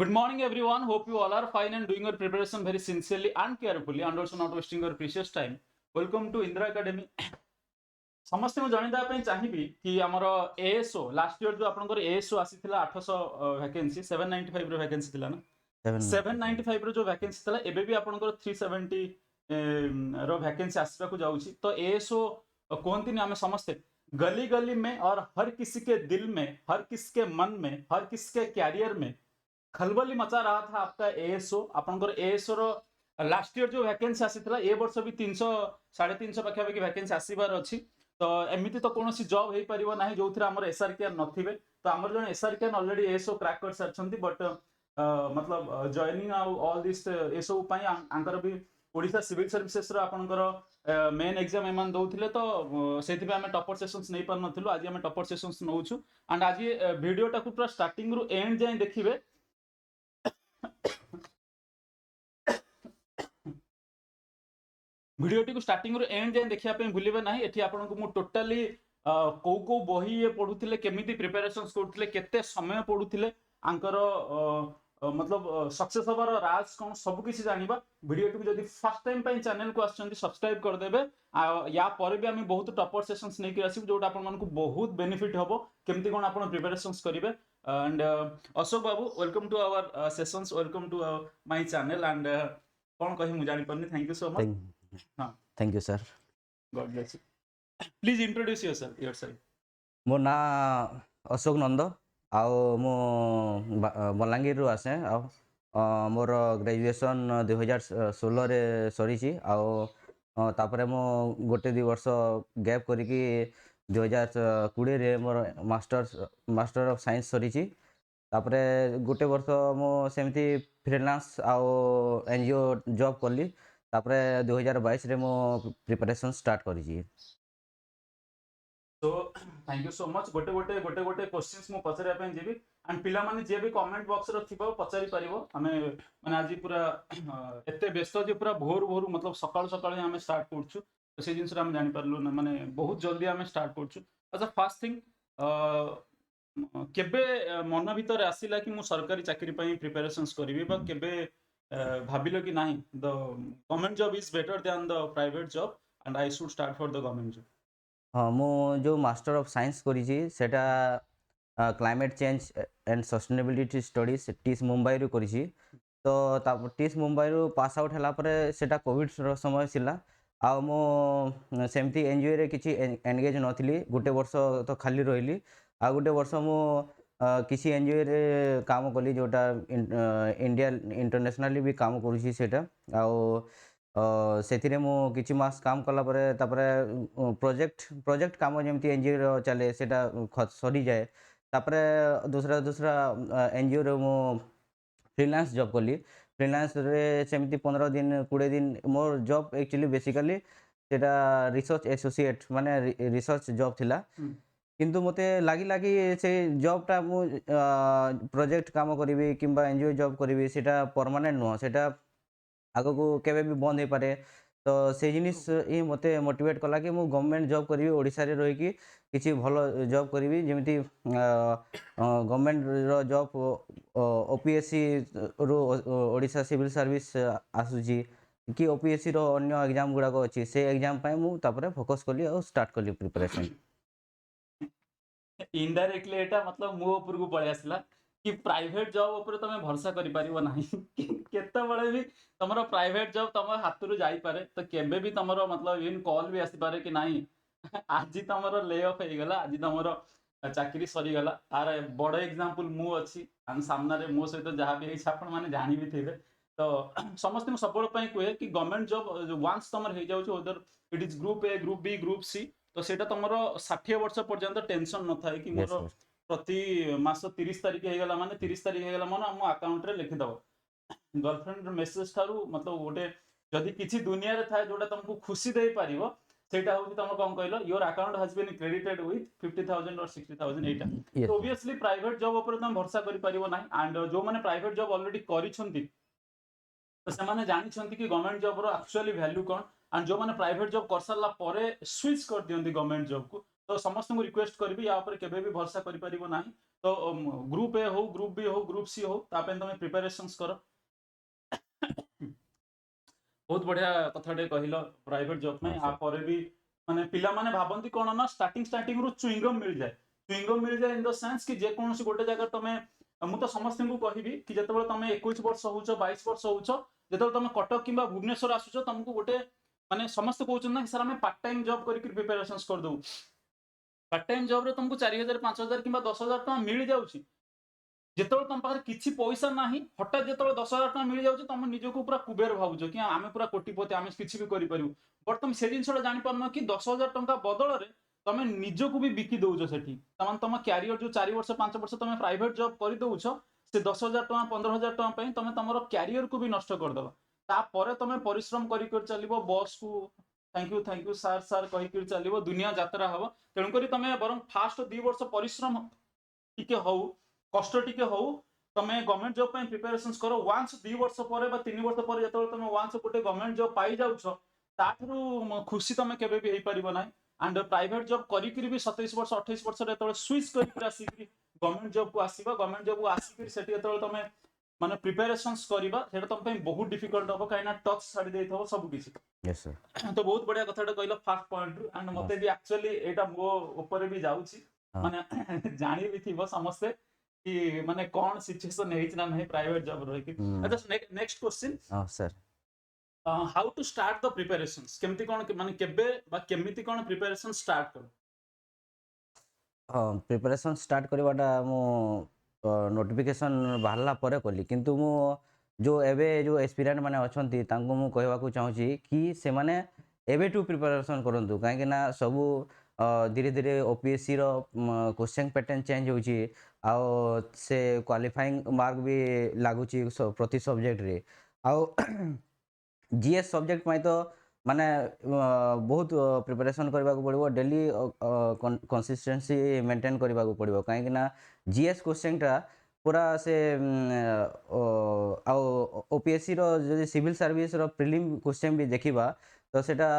Good morning, everyone. Hope you all are fine and doing your preparation very sincerely and carefully, and also not wasting your precious time. Welcome to Indra Academy. ସମସ୍ତେ ମୁଁ ଜଣେଇଦେବା ପାଇଁ ଚାହିଁବି କି ଆମର ASO last year ଯୋଉ ଆପଣଙ୍କର ASO ଆସିଥିଲା 800 vacancy 795 ର ଭ୍ୟାକେନ୍ସି ଥିଲା ନା 795 ର ଯୋଉ ଭ୍ୟାକେନ୍ସି ଥିଲା ଏବେ ବି ଆପଣଙ୍କର 370 ର ଭ୍ୟାକେନ୍ସି ଆସିବାକୁ ଯାଉଛି ତ ଏଏସଓ କୁହନ୍ତିନି ଆମେ ସମସ୍ତେ गली गली में और हर किसी के दिल में, हर किसी के मन में, हर किसी के कैरियर में खलबली मचा रहा था आपका एएसओ आपनकर एएसओ रो लास्ट ईयर जो वैकेंसी आसीतला ए वर्ष भी 300 350 पाखापाखि वैकेंसी आसीबार अछि तो एमिति तो कोनोसी जॉब हेई परिबो नाही जोथिरा हमर एसआरके नथिबे तो हमर जन एसआरके ऑलरेडी एएसओ क्रैक कर सरछंती बट मतलब जॉइनिंग ऑल दिस एसओ पई आंकर भी ओडिशा सिविल सर्विसेस रो आपनकर मेन एग्जाम एमान दउथिले तो सेथि पे हमें टॉपर सेशंस नै पर नथिलु आज हमें टॉपर सेशंस नउछु एंड आज वीडियो टाकू पूरा स्टार्टिंग रु एंड जाय देखिबे भिडियोटी को स्टार्टिंग रो एंड जाए देखिया पे भूलिबे नाही एठी आपन को मु टोटली को बही ये पढुथिले केमिति प्रिपरेशंस करथिले केते समय पढुथिले आंकर मतलब सक्सेस होबार राज कोन सब किछि जानिबा भिडियोटी को जदी फर्स्ट टाइम पई चैनल को आछंती सब्सक्राइब कर देबे या परे भी हम बहुत टॉपर सेशंस नै कि आसीब जोटा आपन मन को बहुत बेनिफिट होबो केमिति कोन आपन प्रिपरेशंस करिवे and Ashok babu welcome to our sessions welcome to my channel and कोन कहि मु जानि परनी thank you so much thank you sir God bless you. Please introduce yourself. मो ना अशोक नंद आओ मो बलांगीर रु आसे आओ मोर ग्रेजुएशन 2016 रे सरी आओ तापरे मो गोटे 2 वर्ष गैप करिकी 2020 रे मोर मास्टर ऑफ साइंस सरी तापरे गोटे वर्ष मो सेमती फ्रीलांस आओ एनजीओ जॉब करली तापरे 2022 रे मो प्रिपरेशन स्टार्ट करी So thank you so much गोटे क्वेश्चंस मु पचरिया पे जेबी एंड पिला माने जे भी कमेंट बॉक्स रो थिबो पचरी परिबो हमें माने आज पूरा एते व्यस्त जे पूरा भोर मतलब सकाळ सकाळ हमें स्टार्ट करछु तो से जिंस हम जानि परलु ना माने बहुत जल्दी हमें स्टार्ट करछु अच्छा फर्स्ट थिंग केबे मन भीतर आसिला कि मु सरकारी चाकरी पई प्रिपरेशंस करिवि बा केबे भाबिलो कि नाही the government job is better then the private job and I should start for the government job हाँ मु जो मास्टर ऑफ साइंस करी सेटा climate change and sustainability studies टीस मुंबई रु करी तो टीस मुंबई रु पास आउट हला परे सेटा कोविड समय सिला आ मो सेमती एनजीओ रे किछि एंगेज नथिली गोटे वर्ष तो खाली रहिली आ गोटे वर्ष मो किसी एनजीओ रे काम कली जोटा इंडिया इंटरनेशनली भी काम करूची सेटा आ से मु किछि मास काम कला परे तापरे प्रोजेक्ट काम जमती एनजीओ रो चले सेटा सरी जाए तापरे दूसरा एनजीओ रो मु फ्रीलांस जॉब कली फ्रीलांस रे सेमती 15 दिन 20 दिन मोर जॉब एक्चुअली बेसिकली सेटा रिसर्च एसोसिएट माने रिसर्च जॉब थिला किंतु मते लागी से जॉब टा मु प्रोजेक्ट काम करिवि किंबा एनजीओ जॉब करिवि सेटा परमानेंट नो सेटा आगो को केबे भी बंद हो पारे तो से जिनिस ही मते मोटिवेट कला कि मु गवर्नमेंट जॉब करी ओडिसा रे रही कि किछि भलो जॉब करी जेमिति गवर्नमेंट रो जॉब ओपीएससी रो ओडिसा सिविल सर्विस आसुची कि ओपीएससी रो अन्य एग्जाम गुडा को अछि से एग्जाम पय मु तापरे फोकस कली और स्टार्ट कली प्रिपरेशन इनडायरेक्टली एटा मतलब मो ऊपर को पळे आसला कि प्राइवेट जॉब ऊपर तमे भरोसा करि परिबो नाही केते बळे भी तमरो प्राइवेट जॉब तम हाथ रु जाई पारे तो केबे भी तमरो मतलब इन कॉल भी आसी पारे कि नाही आज तमरो ले ऑफ हे गला आज तमरो चाकरी सरी गला आर बड़ एग्जांपल मु अछि हम सामना रे मो सहित जहां भी आपण माने जानि भी थिबे तो समस्त में सबल पई कोए कि गवर्नमेंट जॉब वांस तमर हे जाउछ उधर it is group A group B group C तो सेटा तमरो 60 वर्ष पर्यंत टेंशन न थाए कि मोर प्रति मास 30 तारिख हे गला माने 30 तारिख हे गला माने हम अकाउंट रे लिखि दबो गर्लफ्रेंड मेसेज थारू मतलब गोटे जदि किछि दुनिया रे थाए जोटा तुमको खुशी दे पारिबो सेटा होछि तम कोन कहलो your account has been credited with 50000 और 60000 एटा तो ऑब्वियसली प्राइवेट जॉब ऊपर तुम भरोसा करि पारिबो नाही एंड जो माने प्राइवेट जॉब ऑलरेडी करिसंती तो से माने जानिसंती कि गवर्नमेंट जॉब रो एक्चुअली वैल्यू कोन एंड जो माने प्राइवेट जॉब कर सरला परे स्विच कर दियंती गवर्नमेंट जॉब को तो समस्त को रिक्वेस्ट करबी या ऊपर केबे भी भरोसा करि पारिबो नाही तो ग्रुप ए हो ग्रुप बी हो ग्रुप सी हो तापे तुम प्रिपरेशंस कर बहुत बढ़िया कथाटे कहल प्राइवेट जॉब में हाँ आ सर पर भी माने पिला माने भाबंती कोन ना स्टार्टिंग रु च्युइंगम मिल जाए इन द सेंस कि जे कोनोसी गोटे जगह तमे मु तो समस्त को कहबी कि जतबेले तमे 21 वर्ष होउछ 22 वर्ष होउछ जतबेले तमे कटक किंबा भुवनेश्वर आसुछ तुमको गोटे माने समस्त कहउछन ना सर हमें पार्ट टाइम जॉब करके प्रिपरेशंस कर दउ पार्ट टाइम जॉब रे तुमको 4000 5000 किंबा 10000 टका मिल जाउची जेतबेले तुम पाखे किछि पैसा नाही हठात जेतबेले 10000 टका मिल जाउची तुम निजको पूरा कुबेर भाबुछ कि आमे पूरा कोटिपति आमे किछि भी करि परिबु बट तुम से जिनसटा जानि पारन कि 10000 टका बदल रे तमे निजको भी बिकी दउछ सेठी तमान तम कैरियर जो 4 वर्ष 5 वर्ष तमे प्राइवेट जॉब करि दउछ से 10000 टका 15000 टका पई तमे तमरो कैरियर को भी नष्ट कर दबा तापर तमे परिश्रम करि कर चलिबो बॉस को थैंक यू सर सर कहि कर चलिबो दुनिया यात्रा हबो तेणु करी तमे बरम फास्ट 2 वर्ष परिश्रम टिके हौ कष्ट टिके हौ तमे गवर्नमेंट जॉब पे प्रिपरेशंस करो वांस 2 वर्ष पर बा 3 वर्ष पर जतबेले तमे वांस गोटे गवर्नमेंट जॉब पाई जाउछ ताठरू खुशी तमे केबे भी हेई परिबो नाही एंड प्राइवेट जॉब करी करी भी 27 वर्ष 28 वर्ष रे तबे स्विच करी आसी गवर्नमेंट जॉब को आसीबा गवर्नमेंट जॉब को आसी करी सेठी जतबेले तमे माने प्रिपरेशंस करिबा सेटा तम पे बहुत डिफिकल्ट हो काइना टच छाडी देथबो सब किछि यस सर तो बहुत बढ़िया कथाटा कहलो फास्ट पॉइंट रु एंड मते भी एक्चुअली एटा मो ऊपर भी जाउची हाँ माने जानी भी थी समस्ते कि माने कौन सिचुएशन हेच ना नहीं प्राइवेट जॉब रही कि अच्छा नेक्स्ट क्वेश्चन हाँ sir how to start the preparations केमती कोन माने केबे बा केमिति कोन प्रिपरेशन स्टार्ट करो हाँ प्रिपरेशन स्टार्ट करवाटा मु नोटिफिकेशन बाहरला परे कली किंतु मु जो एबे जो एस्पिरेंट माने अछंती तांको मु कहवाकू चाहूची कि से माने एबे टू प्रिपरेशन करंतु काहे ना सबू धीरे धीरे ओपीएससी रो क्वेश्चन पैटर्न चेंज होची आउ से क्वालिफाइंग मार्क भी लागुची प्रति सब्जेक्ट रे आउ जीएस सब्जेक्ट में तो माने बहुत प्रिपरेशन करने को पड़ो डेली कंसिस्टेंसी मेंटेन करने को पड़ो कहीं ना जीएस क्वेश्चन टा पूरा से ओपीएससी रो जो सिविल सर्विस रो प्रिलिम क्वेश्चन भी देखिबा तो सेटा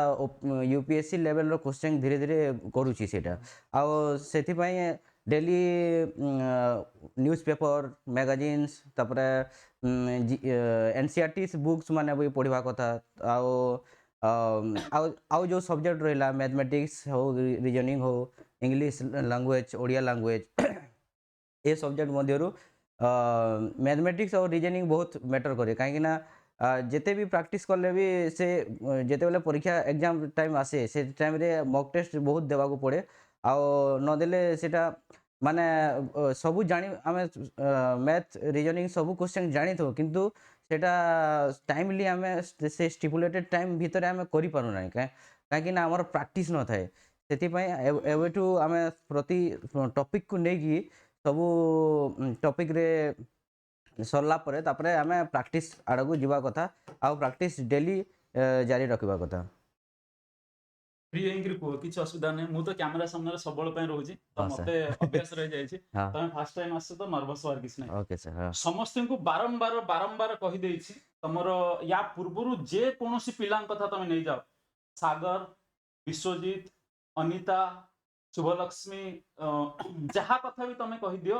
यूपीएससी लेवल रो क्वेश्चन धीरे धीरे करूची सेटा आउ सेथि पई डेली न्यूज़पेपर मैगजीन्स तापरे एनसीईआरटी बुक्स माने भी पढ़ा कथा आउ जो सब्जेक्ट रहा मैथमेटिक्स हो रीजनिंग हो इंग्लिश लैंग्वेज ओडिया लैंग्वेज ये सब्जेक्ट मध्यरु मैथमेटिक्स और रीजनिंग बहुत मैटर करे कहीं ना जेते भी प्रैक्टिस कले भी से जेते बेले परीक्षा एग्जाम टाइम आसे से टाइम रे मॉक टेस्ट बहुत देवा को पड़े आउ न देले सेटा माने सबू जानी आमे मैथ रीजनिंग सबू क्वेश्चन जानी थो किंतु सेटा टाइमली आमे से स्टिपुलेटेड टाइम भितर आमे करि पारु नै काहे ना हमर प्रैक्टिस न थाए सेति पई एवेटू आमे प्रति टॉपिक को नै कि सबू टॉपिक रे सरला परे तापरे आमे प्रैक्टिस आड़ को जीवा कथा आ प्रैक्टिस डेली जारी रखिबा कथा फ्री एंग्री को किछ असुविधा नै मु तो कैमरा सामने सबल पय रहूची तो हाँ मते अभ्यास रह जाय छी हाँ तमे फर्स्ट टाइम आसे तो नर्वस वार किछ नै ओके सर हाँ समस्त को बारंबार कहि देई छी तमरो या पूर्वरु जे कोनोसी पिलान कथा तमे नै जाओ सागर विश्वजीत अनिता शुभलक्ष्मी जहा कथा भी तमे कहि दियो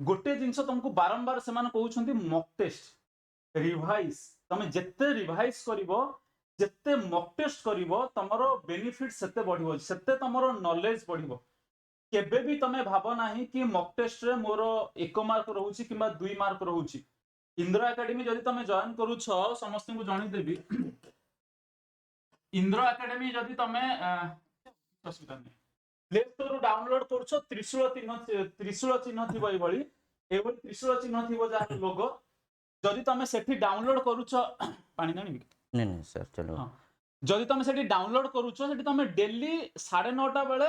गोटे जिंस तुमको बारंबार से माने कहउछंती मॉक टेस्ट रिवाइज तमे जेते रिवाइज करिवो जेते मॉक टेस्ट करिवो तमरो बेनिफिट सेते बढ़िवो सेते तमरो नॉलेज बढ़िवो केबे भी तमे भाबो नाही कि मॉक टेस्ट रे मोरो 1 मार्क रहउची किबा 2 मार्क रहउची इंद्रा एकेडमी जदि तमे जॉइन करूछ समस्त को जणी देबी इंद्रा एकेडमी जदि तमे असुविधा नै प्ले स्टोर रो डाउनलोड करूछ त्रिशूल चिन्ह थिबो ए भली त्रिशूल चिन्ह थिबो जा लोगो जदि तमे सेठी डाउनलोड करूछ पानी नानी नहीं सर चलो हाँ जदि तमे सेठी डाउनलोड करूछ सेठी तमे डेली 9:30 बेले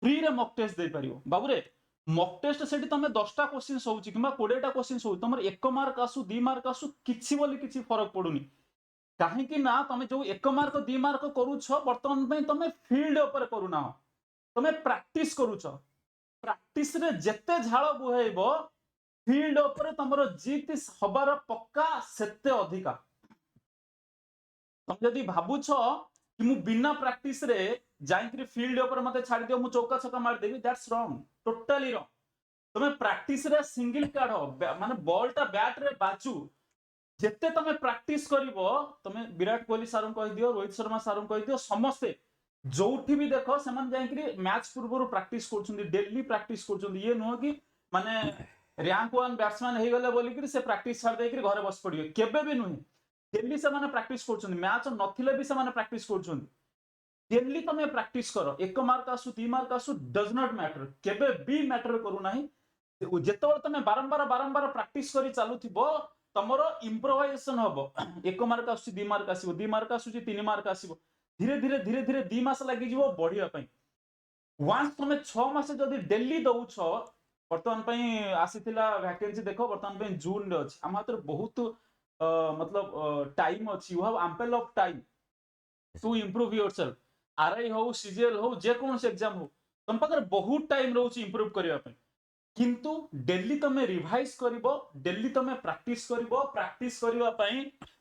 फ्री रे मॉक टेस्ट दे परियो बाबू रे मॉक टेस्ट सेठी तमे 10टा क्वेश्चन होउची किबा 20टा क्वेश्चन होउ तमर 1 मार्क आसु 2 मार्क आसु किछि बोली किछि फरक पडुनी काहे कि ना तमे जो 1 मार्क 2 मार्क करूछ वर्तमान पे तमे फील्ड ऊपर करूना तमे प्रैक्टिस करूछ प्रैक्टिस रे जेते झाळ बुहेइबो फील्ड ऊपर तमरो जीत हबार पक्का सेते अधिका तुम जदि भाबुछ कि मु बिना प्रैक्टिस रे जाइकरी फील्ड ऊपर मते छाडी दियो मु चौका छक्का मार देबी दैट्स रॉन्ग टोटली रॉन्ग तमे प्रैक्टिस रे सिंगल काढ माने बॉल टा बैट रे बाजू जेते तमे प्रैक्टिस करिवो तमे विराट कोहली सारन कहि दियो रोहित शर्मा सारन कहि दियो समस्ते जोठी भी देखो सेमान जाइकरी मैच पूर्व प्रैक्टिस करछुंदी डेली प्रैक्टिस करछुंदी ये नुह कि माने रैंक 1 बैट्समैन हे गले बोली कि से प्रैक्टिस छाड़ देकरी घरे बस पड़ियो केबे भी नुह डेली से माने प्रैक्टिस करछुंदी मैच नथिले भी से माने प्रैक्टिस करछुंदी डेली तमे प्रैक्टिस करो एक मार्क आसु 3 मार्क आसु डज नॉट मैटर केबे भी मैटर करू नाही जेतबे तमे बारंबार बारंबार प्रैक्टिस करी चालुथिबो तमरो इम्प्रोवाइजेशन हबो एक मार्क आसु 2 मार्क आसीबो 2 मार्क आसु 3 मार्क आसीबो धीरे धीरे धीरे धीरे 2 मास लागि जीवो बढ़िया पई वंस तमे 6 मास जदी डेली दउछ वर्तमान पई आसीथिला वैकेंसी देखो वर्तमान पई जून रे अछि हम हातर बहुत मतलब टाइम अछि you have ample of time to improve yourself RI हो सीजीएल हो जे कोन से एग्जाम हो तम पाकर बहुत टाइम रहउछि इंप्रूव करिया पई किंतु डेली तमे रिवाइज करिवो डेली तमे प्रैक्टिस करिवा पई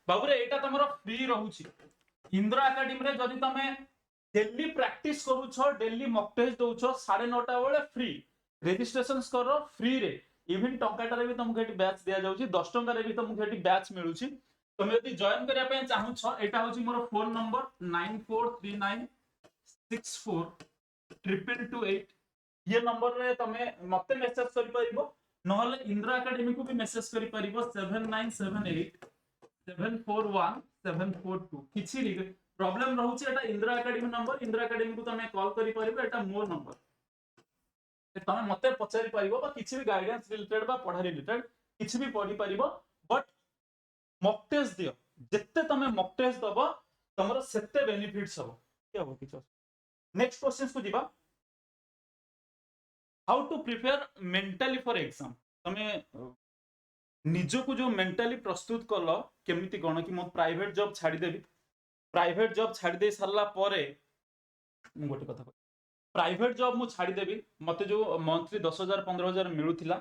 बाबूरे एटा तमरो फ्री रहउछि इंदिरा एकेडमी रे जदी तमे डेली प्रैक्टिस करूछ डेली मॉक टेस्ट दउछ 9:30 बेले फ्री रजिस्ट्रेशन करो फ्री रे इवन टंकाटारे भी तुमको एटी बैच दिया जाउछि 10 टंका रे भी तुमको एटी बैच मिलुछि तमे यदि जॉइन करिया पई चाहूछ एटा होछि मोर फोन नंबर 9439642228 ये नंबर रे तमे मते मेसेज करि परिबो नहले इंदिरा एकेडमी को भी मेसेज करि परिबो 7978741742 किछि प्रॉब्लम रहउछि एटा Indira academy number Indira academy को तमे कॉल करि परिबो एटा मोर नंबर तमे मते पचारि परिबो बा किछि भी गाइडेंस रिलेटेड बा पढ़ा रिलेटेड किछि भी पढ़ि परिबो बट मॉक टेस्ट दियो जत्ते तमे मॉक टेस्ट दबो तमरो सेते बेनिफिट्स हबो के हबो किछ नेक्स्ट क्वेश्चंस को दिबा how to prepare mentally for exam तमे निजो को जो मेंटली प्रस्तुत कलो केमिति कोन कि मो प्राइवेट जॉब छाडी देबी प्राइवेट जॉब छाडी दे सरला परे मु गोटे कथा प्राइवेट जॉब मु छाडी देबी मते जो मंथली 10,000 15,000 मिलुथिला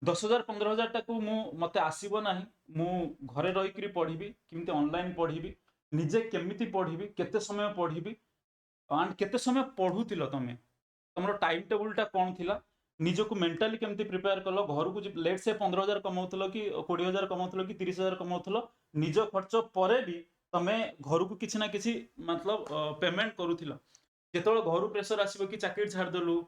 10,000 15,000 टाकू मु मते आसीबो नाही मु घरे रही करी पढिबी किमिति ऑनलाइन पढिबी निजे केमिति पढिबी केते समय पढिबी एंड केते समय पढुतिलो तमे तमरो टाइम टेबल टा कोन थिला निजो को मेंटली केमिति प्रिपेयर कलो घर को लेट से 15,000 कमाउतलो कि 20,000 कमाउतलो कि 30,000 कमाउतलो निजो खर्च परे भी तमे घर को किछि ना किछि मतलब पेमेंट करूथिलो जेतोळ घर प्रेशर आसीबो कि चाकरी छाड़ देलु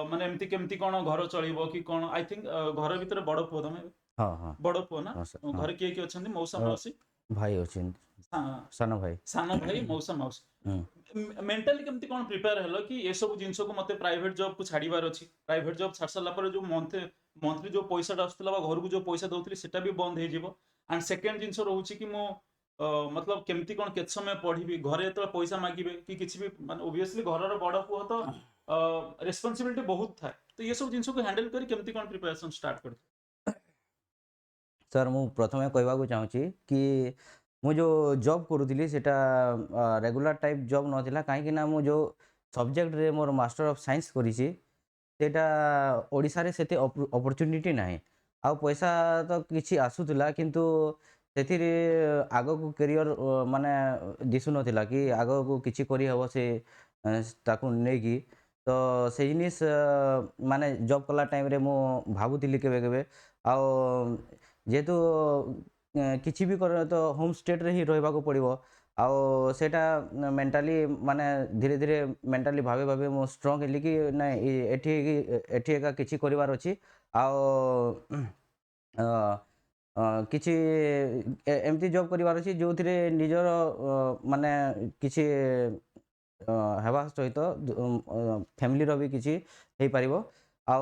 माने एमति केमति कोन घर चलिबो कि कोन आई थिंक घर भीतर बड़ पो तमे हां हां बड़ पो ना हाँ सर, हाँ। घर किए कि अछंदी मौसा मौसी भाई अछि सानो भाई सानो भाई मौसा मौसी मेंटली केमति कोन प्रिपेयर हेलो कि ए सब जिंस को मते प्राइवेट जॉब को छाड़ीबार अछि प्राइवेट जॉब छाड़ सला पर जो मंथली जो पैसा आस्तला बा घर को जो पैसा दउतली सेटा भी बंद हे जिवो एंड सेकंड जिंस रहउछि कि मो मतलब केमति कोन केत समय पढिबी घरे तो पैसा मागिबे कि किछि भी माने ऑब्वियसली घरर बड़ पुओ तो रिस्पांसिबिलिटी बहुत था तो ये सब जिंस को हैंडल करी केमति कोन प्रिपरेशन स्टार्ट कर सर मु प्रथमे कहबाकू चाहूँची कि मु जो जॉब करूଥିଲି सेटा रेगुलर टाइप जॉब नथिला काहेकि ना मु जो सब्जेक्ट रे मोर मास्टर ऑफ साइंस करिछि सेटा ओडिसा रे सेते अपॉर्चुनिटी नाही आ पैसा तो किछि आसुतिला किंतु सेथिरे आगो को करियर माने दिसु नथिला कि आगो को किछि करि हबो से ताकू नै कि तो से जिनिस माने जॉब कला टाइम रे मु भाबुतिली केबे केबे आ जेहेतु किछि भी कर तो होम स्टेट रे ही रहबा को पड़िबो आ सेटा मेंटली माने धीरे धीरे मेंटली भाबे भाबे मो स्ट्रांग हेली कि ना एठी एका किछि करिवार अछि आ किछि एमती जॉब करिवार अछि जोथिरे निजर माने किछि हेबा सहित फैमिली रो भी किछि हेई परिबो आ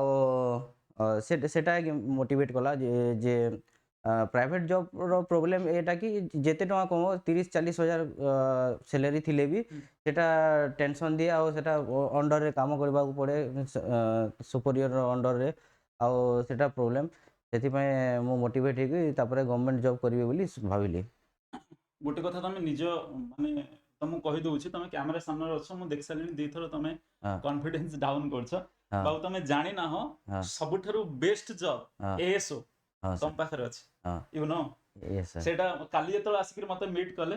सेटा मोटिवेट कला जे प्राइवेट जॉब रो प्रॉब्लम एटा कि जेते टका कमो 30-40 हजार सैलरी थिले भी सेटा टेंशन दिए आ सेटा अंडर रे काम करबा को पड़े सुपीरियर अंडर रे आ सेटा प्रॉब्लम सेति पय मो मोटिवेट हे कि तापरे गवर्नमेंट जॉब करबे बोली भाबिली गोटे कथा तमे निज माने तमु कहि दउछि तमे कैमरा सामने रे अछो मु देख सालिनी दी थरो तमे कॉन्फिडेंस डाउन करछ बाबू तमे जानि ना हो सबठारु बेस्ट जॉब एएसओ तम पाखरे अछि यू नो यस सर सेटा काली जेतल आसिक मते मीट कले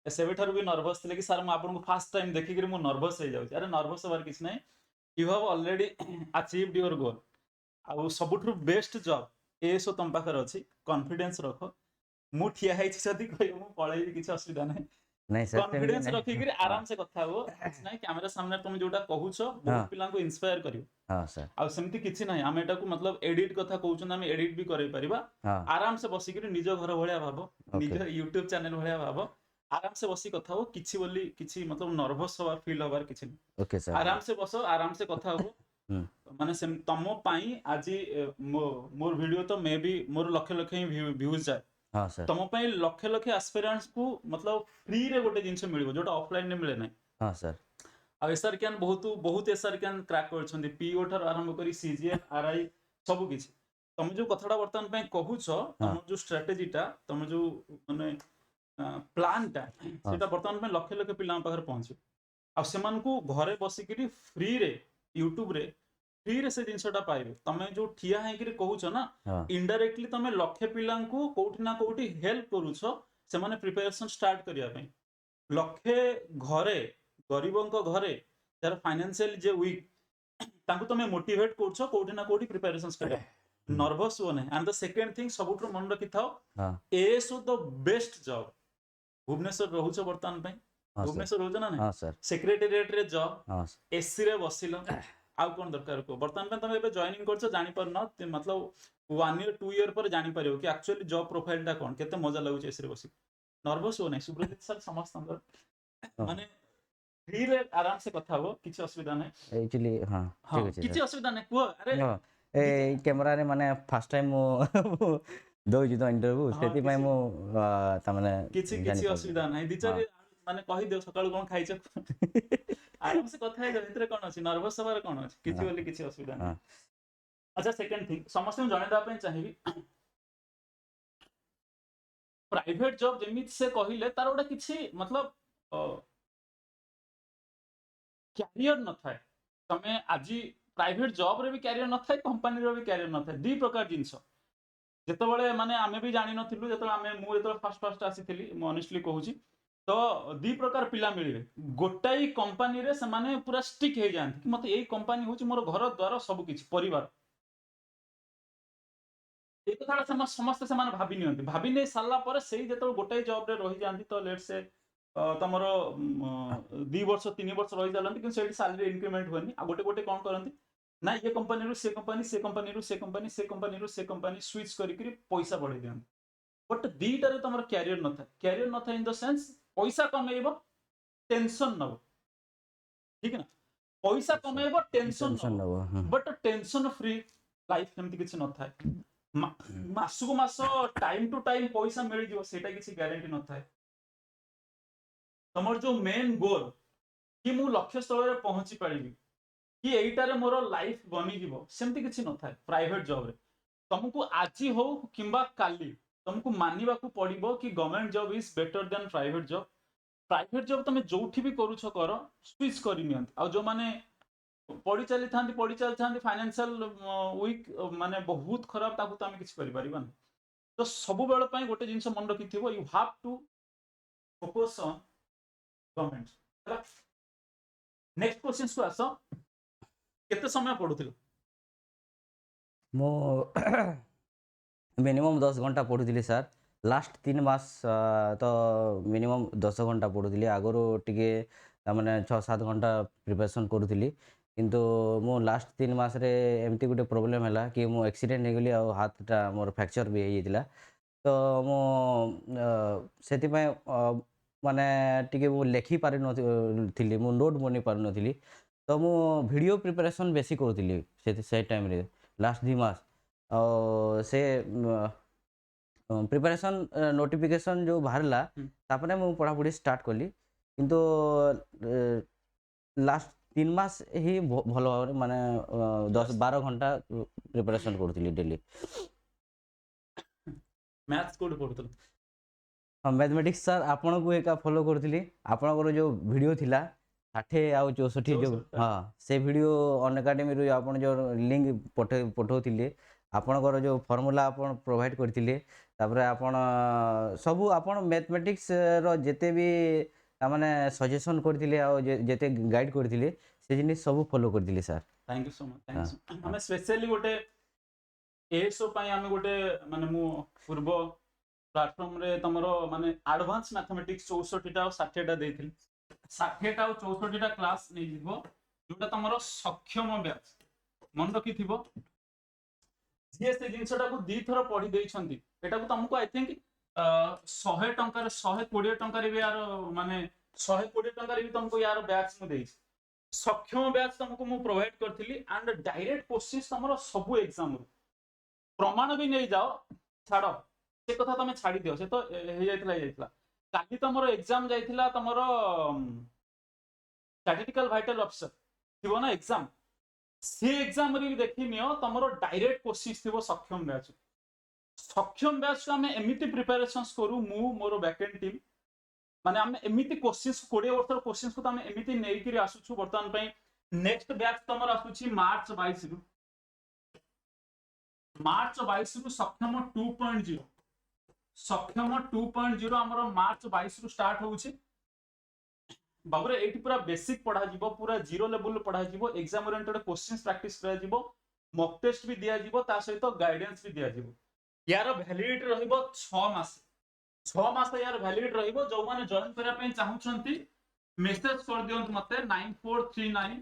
सेबेठारु भी नर्वस थिले कि सर मु आपन को फर्स्ट टाइम देखि कि मु नर्वस हे जाउछि अरे नर्वस होबार किछ नै you have already achieved your goal ଆଉ ସବୁଠୁ ବେଷ୍ଟ ଜବ୍ ଏଏସଓ ତମ ପାଖରେ ଅଛି, କନଫିଡେନ୍ସ ରଖ। ମୁଁ ଠିଆ ହେଇଛି ଯଦି କହିବ ମୁଁ ପଳେଇବି, କିଛି ଅସୁବିଧା ନାହିଁ। ନାଇଁ ସାର୍ ସେମିତି କନଫିଡେନ୍ସ ନାଇଁ। ରଖିକିରି ହଁ ଆରାମସେ କଥା ହୁଅ, କିଛି ନାହିଁ। କ୍ୟାମେରା ସାମ୍ନାରେ ତମେ ଯୋଉଟା କହୁଛ ହଁ ବହୁତ ପିଲାଙ୍କୁ ଇନ୍ସପାୟାର କରିବ। ହଁ ସାର୍ ଆଉ ସେମିତି କିଛି ନାହିଁ, ଆମେ ଏଟାକୁ ମତଲବ ଏଡିଟ୍ କଥା କହୁଛନ୍ତି, ଆମେ ଏଡିଟ୍ ବି କରେଇ ପାରିବା। ହଁ ଆରାମସେ ବସିକିରି ନିଜ ଘର ଭଳିଆ ଭାବ, ନିଜ ଓକେ ୟୁଟ୍ୟୁବ ଚ୍ୟାନେଲ ଭଳିଆ ଭାବ। ଆରାମସେ ବସି କଥା ହୁଅ, କିଛି ବୋଲି କିଛି ମତଲବ ନର୍ଭସ ହବାର ଫିଲ୍ ହବାର କିଛି ନାହିଁ। ଓକେ ସାର୍ ହଁ ଆରାମସେ ବସ, ଆରାମସେ କଥା ହୁଅ। ହୁଁ ମାନେ ତମ ପାଇଁ ଆଜି ମୋର ଭିଡିଓ ତ ମେ ବି ମୋର ଲକ୍ଷ ଲକ୍ଷ ହିଁ ଭ୍ୟୁଜ ଯାଏ। ହଁ ସାର୍ ତମ ପାଇଁ ଲକ୍ଷ ଲକ୍ଷ ଆସ୍ପିରାଣ୍ଟସ୍ କୁ ମତଲବ ଫ୍ରିରେ ଗୋଟେ ଜିନିଷ ମିଳିବ ଯୋଉଟା ଅଫଲାଇନରେ ମିଳେ ନାହିଁ। ହଁ ସାର୍ ଆଉ ଏସଆର କ୍ୟାନ୍ ବହୁତ ଏସଆର କ୍ୟାନ୍ କ୍ରାକ୍ କରିଛନ୍ତି, ପିଓ ଠାରୁ ଆରମ୍ଭ କରି ସିଜିଏଲ୍ ଆରଆଇ ସବୁ କିଛି। ତମେ ଯୋଉ କଥାଟା ବର୍ତ୍ତମାନ ପାଇଁ କହୁଛ, ହଁ ତମ ଯୋଉ ଷ୍ଟ୍ରାଟେଜିଟା, ତମ ଯୋଉ ମାନେ ପ୍ଲାନ୍ଟା, ହଁ ସେଇଟା ବର୍ତ୍ତମାନ ପାଇଁ ଲକ୍ଷ ଲକ୍ଷ ପିଲାଙ୍କ ପାଖରେ ପହଞ୍ଚିବ। ଆଉ ସେମାନଙ୍କୁ ଘରେ ବସିକିରି ଫ୍ରିରେ ୟୁଟ୍ୟୁବରେ ଫ୍ରିରେ ସେ ଜିନିଷଟା ପାଇବେ। ତମେ ଯୋଉ ଠିଆ ହେଇକିରି କହୁଛ ନା, ହଁ ଇନଡାଇରେକ୍ଟଲି ତମେ ଲକ୍ଷେ ପିଲାଙ୍କୁ କୋଉଠି ନା କୋଉଠି ହେଲ୍ପ କରୁଛ ସେମାନେ ପ୍ରିପାରେସନ ଷ୍ଟାର୍ଟ କରିବା ପାଇଁ। ଲକ୍ଷେ ଘରେ, ଗରିବଙ୍କ ଘରେ ଯାହାର ଫାଇନାନ୍ସିଆଲି ଯେ ୱିକ୍, ତାଙ୍କୁ ତମେ ମୋଟିଭେଟ କରୁଛ କୋଉଠି ନା କୋଉଠି ପ୍ରିପାରେସନ କରିବା। ନର୍ଭସ ହୁଅ ନାହିଁ। ଆଣ୍ଡ ଦ ସେକେଣ୍ଡ ଥିଙ୍ଗ, ସବୁଠୁ ମନେ ରଖିଥାଅ, ହଁ ASO the best job. Bhubaneswar ରହୁଛ ବର୍ତ୍ତମାନ ପାଇଁ, ହଁ ସାର୍ ଭୁବନେଶ୍ୱର ରହୁଛ ନା ନାହିଁ, ହଁ ସାର୍ ସେକ୍ରେଟାରିଏଟରେ ଜବ୍, ହଁ ଏସି ରେ ବସିଲ, ଆଉ କଣ ଦରକାର କୁହ? ବର୍ତ୍ତମାନ ପାଇଁ ତମେ ଏବେ ଜଏନିଂ କରୁଛ, ଜାଣିପାରୁନ, ମତଲବ 1 ଇୟର 2 ଇୟର ପରେ ଜାଣିପାରିବ କି ଆକ୍ଚୁଆଲି ଜବ୍ ପ୍ରୋଫାଇଲଟା କଣ, କେତେ ମଜା ଲାଗୁଛି ଏସିରେ ବସି। ନର୍ଭସ ହୁଅ ନାହିଁ। ସୁବ୍ରଜିତ ସାର୍ ସମସ୍ତଙ୍କର ହଁ ମାନେ ଫ୍ରିରେ ଆରାମସେ କଥା ହୁଅ, କିଛି ଅସୁବିଧା ନାହିଁ। ଏକ୍ଚୁଆଲି ହଁ ହଁ, ଠିକ୍ ଅଛି କିଛି ସାର୍। ଅସୁବିଧା ନାହିଁ, କୁହ। ଆରେ ହଁ ଏଇ କ୍ୟାମେରାରେ ମାନେ ଫାର୍ଷ୍ଟ ଟାଇମ୍ ମୁଁ ଦଉଛି ତ ଇଣ୍ଟରଭ୍ୟୁ, ହଁ, ସେଥିପାଇଁ କିଛି ମୁଁ ତାମାନେ କିଛି କିଛି ଜାଣିପାରୁଛି। ଅସୁବିଧା ନାହିଁ। ଦି ହଁ ଚାରି ମାନେ କହିଦିଅ ସକାଳୁ କଣ ଖାଇଛ। ଆରାମସେ କଥା ହେଇଯାଅ, ଏଥିରେ କଣ ଅଛି, ନର୍ଭସ ହବାର କଣ ଅଛି, କିଛି ହଁ ବୋଲି କିଛି ଅସୁବିଧା ହଁ ନାହିଁ। ଆଚ୍ଛା, ସେକେଣ୍ଡ ଥିଙ୍ଗ ସମସ୍ତଙ୍କୁ ଜଣେଇଦେବା ପାଇଁ ଚାହିଁବି, ପ୍ରାଇଭେଟ ଜବ୍ ଯେମିତି ସେ କହିଲେ ତାର ଗୋଟେ କିଛି ମତଲବ କ୍ୟାରିୟର ନଥାଏ। ତମେ ଆଜି ପ୍ରାଇଭେଟ ଜବରେ ବି କ୍ୟାରିୟର ନଥାଏ, କମ୍ପାନୀର ବି କ୍ୟାରିୟର ନଥାଏ। ଦି ପ୍ରକାର ଜିନିଷ। ଯେତେବେଳେ ମାନେ ଆମେ ବି ଜାଣିନଥିଲୁ, ଯେତେବେଳେ ମୁଁ ଯେତେବେଳେ ଫାଷ୍ଟ ଆସିଥିଲି, ମୁଁ ଅନେଷ୍ଟଲି କହୁଛି, ତ ଦି ପ୍ରକାର ପିଲା ମିଳିବେ। ଗୋଟାଇ କମ୍ପାନୀରେ ସେମାନେ ପୁରା ଷ୍ଟିକ୍ ହେଇଯାଆନ୍ତି କି ମତେ ଏଇ କମ୍ପାନୀ ହଉଛି ମୋର ଘର ଦ୍ୱାର ସବୁ କିଛି ପରିବାର। এই কথাটা ସମସ୍ତେ ସେମାନେ ଭାବି ନିଅନ୍ତି। ଭାବି ନେଇ ସାରିଲା ପରେ ସେଇ ଯେତେବେଳେ ଗୋଟାଏ ଜବରେ ରହିଯାଆନ୍ତି, ତ ଲେଟ୍ସ ସେ ତମର 2 ବର୍ଷ 3 ବର୍ଷ ରହିଯାଆନ୍ତି, କିନ୍ତୁ ସେଇଠି ସାଲାରୀ ଇନକ୍ରିମେଣ୍ଟ ହୁଏନି। ଆଉ ଗୋଟେ ଗୋଟେ କଣ କରନ୍ତି ନା, ଏ କମ୍ପାନୀରୁ ସେ କମ୍ପାନୀ, ସେ କମ୍ପାନୀରୁ ସେ କମ୍ପାନୀ, ସେ କମ୍ପାନୀରୁ ସେ କମ୍ପାନୀ ସୁଇଚ୍ କରିକିରି ପଇସା ବଢେଇ ଦିଅନ୍ତି। ବଟ୍ ଦିଟାରେ ତମର କ୍ୟାରିୟର ନଥାଏ। କ୍ୟାରିୟର ନଥାଏ ଇନ୍ ଦ ସେନ୍ସ ପଇସା କମେଇବ, ଟେନସନ ନବ, ଠିକ ନା? ପଇସା କମେଇବ, ଟେନସନ ଟେନସନ୍ ନବ, ନେବ। ବଟ୍ ଟେନସନ ଫ୍ରି ଲାଇଫ ସେମିତି କିଛି ନଥାଏ। ମାସକୁ ମାସ ଟାଇମ ଟୁ ଟାଇମ ପଇସା ମିଳିଯିବ, ସେଇଟା କିଛି ଗ୍ୟାରେଣ୍ଟି ନଥାଏ। ତମର ଯୋଉ ମେନ୍ ଗୋଲ, କି ମୁଁ ଲକ୍ଷ୍ୟ ସ୍ଥଳରେ ପହଞ୍ଚି ପାରିବି, କି ଏଇଟାରେ ମୋର ଲାଇଫ ବନିଯିବ, ସେମିତି କିଛି ନଥାଏ ପ୍ରାଇଭେଟ ଜବରେ। ତମକୁ ଆଜି ହଉ କିମ୍ବା କାଲି ତମକୁ ମାନିବାକୁ ପଡିବ କି government job is better then private job. Private job ତମେ ଯୋଉଠି ବି କରୁଛ କର, ସୁଇଚ୍ କରି ନିଅନ୍ତି। ଆଉ ଯୋଉମାନେ ପଢି ଚାଲିଥାନ୍ତି ଫାଇନାନ୍ସିଆଲ ୱିକ୍, ମାନେ ବହୁତ ଖରାପ, ତାକୁ ତ ଆମେ କିଛି କରିପାରିବାନି। ତ ସବୁବେଳ ପାଇଁ ଗୋଟେ ଜିନିଷ ମନେ ରଖିଥିବ, you have to focus on government. ହେଲା, ନେକ୍ସଟ କ୍ୱେଶ୍ଚନ୍ସକୁ ଆସ। କେତେ ସମୟ ପଢୁଥିଲ? ମୁଁ ମିନିମମ୍ 10 ଘଣ୍ଟା ପଢ଼ୁଥିଲି ସାର୍। ଲାଷ୍ଟ 3 ମାସ ତ ମିନିମମ୍ 10 ଘଣ୍ଟା ପଢ଼ୁଥିଲି। ଆଗରୁ ଟିକେ ତାମାନେ 6-7 ଘଣ୍ଟା ପ୍ରିପାରେସନ୍ କରୁଥିଲି, କିନ୍ତୁ ମୁଁ ଲାଷ୍ଟ 3 ମାସରେ ଏମିତି ଗୋଟେ ପ୍ରୋବ୍ଲେମ୍ ହେଲା କି ମୁଁ ଆକ୍ସିଡେଣ୍ଟ ହେଇଗଲି, ଆଉ ହାତଟା ମୋର ଫ୍ରାକ୍ଚର୍ ବି ହେଇଯାଇଥିଲା। ତ ମୁଁ ସେଥିପାଇଁ ମାନେ ଟିକେ ମୁଁ ଲେଖି ପାରିନଥିଲି, ମୁଁ ନୋଟ୍ ବନେଇ ପାରୁନଥିଲି। ତ ମୁଁ ଭିଡ଼ିଓ ପ୍ରିପାରେସନ୍ ବେଶୀ କରୁଥିଲି ସେ ଟାଇମ୍ରେ, ଲାଷ୍ଟ 2 ମାସ। ଆଉ ସେ ପ୍ରିପାରେସନ୍ ନୋଟିଫିକେସନ୍ ଯେଉଁ ବାହାରିଲା, ତାପରେ ମୁଁ ପଢ଼ାପଢ଼ି ଷ୍ଟାର୍ଟ କଲି। କିନ୍ତୁ ଲାଷ୍ଟ 3 ମାସ ହିଁ ଭଲ ଭାବରେ ମାନେ 10-12 ଘଣ୍ଟା ପ୍ରିପାରେସନ୍ କରୁଥିଲି ଡେଲି। ମ୍ୟାଥ୍ସ କୋଉଠି ପଢୁଥିଲ? ହଁ, ମ୍ୟାଥମେଟିକ୍ସ ସାର୍ ଆପଣଙ୍କୁ ଏକା ଫଲୋ କରୁଥିଲି। ଆପଣଙ୍କର ଯେଉଁ ଭିଡ଼ିଓ ଥିଲା 60 ଆଉ 64 ଯେଉଁ, 64ଟା। ହଁ, ସେ ଭିଡ଼ିଓ ଅନ୍ ଏକାଡେମୀରୁ ଆପଣ ଯେଉଁ ଲିଙ୍କ ପଠାଉଥିଲେ, ଆପଣଙ୍କର ଯେଉଁ ଫର୍ମୁଲା ଆପଣ ପ୍ରୋଭାଇଡ଼ କରିଥିଲେ, ତାପରେ ଆପଣ ସବୁ ଆପଣ ମ୍ୟାଥମେଟିକ୍ସର ଯେତେ ବି ତାମାନେ ସଜେସନ୍ କରିଥିଲେ, ଆଉ ଯେତେ ଗାଇଡ଼ କରିଥିଲେ, ସେ ଜିନିଷ ସବୁ ଫଲୋ କରିଥିଲି sir. Thank you so much, thank ହଁ ୟୁ ସୋ ମଚ୍। ହଁ ଆମେ ସ୍ପେଶିଆଲି ଗୋଟେ एएसओ ପାଇଁ ଆମେ ଗୋଟେ ମାନେ ମୁଁ ପୂର୍ବ ପ୍ଲାଟଫର୍ମ ରେ ତମର ମାନେ ଆଡଭାନ୍ସ ମ୍ୟାଥମେଟିକ୍ସ 64ଟା ଆଉ 60ଟା ଦେଇଥିଲି 60ଟା ଆଉ 64ଟା କ୍ଲାସ୍ ନେଇଯିବ ଯୋଉଟା ତମର ସକ୍ଷମ ବ୍ୟାଚ୍ ମନେ ରଖିଥିବ ଯିଏ ସେ ଜିନିଷଟାକୁ ଦିଥର ପଢି ଦେଇଛନ୍ତି ଏଟାକୁ ତମକୁ ଆଇ ଥିଙ୍କ 100 ଟଙ୍କାରେ 120 ଟଙ୍କାରେ ବି ୟାର ମାନେ 120 ଟଙ୍କାରେ ବି ତମକୁ ୟାର ବ୍ୟାଚ୍ ମୁଁ ଦେଇଛି ସକ୍ଷମ ବ୍ୟାଚ୍ ତମକୁ ମୁଁ ପ୍ରୋଭାଇଡ କରିଥିଲି ଆଣ୍ଡ ଡାଇରେକ୍ଟ କୋଶ୍ଚିନ୍ ତମର ସବୁ ଏକ୍ସାମ ରୁ ପ୍ରମାଣ ବି ନେଇଯାଅ ଛାଡ ସେ କଥା ତମେ ଛାଡି ଦିଅ ସେ ତ ହେଇଯାଇଥିଲା କାଲି ତମର ଏକ୍ସାମ ଯାଇଥିଲା ତମର ଷ୍ଟାଟିଷ୍ଟିକାଲ ଭାଇଟାଲ ଅଫିସର ଥିବ ନା ଏକ୍ସାମ ସେ ଏକ୍ସାମ ରେ ବି ଦେଖି ନିଅ ତମର ଡାଇରେକ୍ଟ କୋଶ୍ଚିନ୍ ଥିବ ସକ୍ଷମ ବ୍ୟାଚ୍ ଆମେ ଏମିତି ପ୍ରିପାରେସନ୍ସ କରୁ ମୁଁ ମୋର ବ୍ୟାକଏଣ୍ଡ ଟିମ୍ ମାନେ ଆମେ ଏମିତି କୋଶ୍ଚିନ୍ସ 20 ବର୍ଷର କୋଶ୍ଚିନ୍ସ କୁ ଆମେ ଏମିତି ନେଇକିରି ଆସୁଛୁ ବର୍ତ୍ତମାନ ପାଇଁ ନେକ୍ସଟ ବ୍ୟାଚ୍ ତମର ଆସୁଛି ମାର୍ଚ୍ଚ 22 ରୁ ମାର୍ଚ୍ଚ 22 ରୁ ସକ୍ଷମ 2.0 ସକ୍ଷମ 2.0 ଆମର ମାର୍ଚ୍ଚ 22 ରୁ ଷ୍ଟାର୍ଟ ହଉଛି ବାବୁରେ ଏଇଠି ପୁରା ବେସିକ ପଢାଯିବ ପୁରା ଜିରୋ ଲେଭେଲ ପଢାଯିବ ଏକ୍ସାମ ଓରିଏଣ୍ଟେଡ क्वेश्चंस ପ୍ରैक्टिस କରାଯିବ ମକ୍ ଟେଷ୍ଟ ବି ଦିଆଯିବ ତା ସହିତ ଗାଇଡେନ୍ସ ବି ଦିଆଯିବ ୟାର ଭ୍ୟାଲିଡିଟି ରହିବ 6 ମାସ 6 ମାସ ୟାର ଭ୍ୟାଲିଡିଟି ରହିବ ଯୋଉମାନେ ଜଏନ୍ କରିବା ପାଇଁ ଚାହୁଁଛନ୍ତି ମେସେଜ କରିଦିଅନ୍ତୁ ମତେ 9439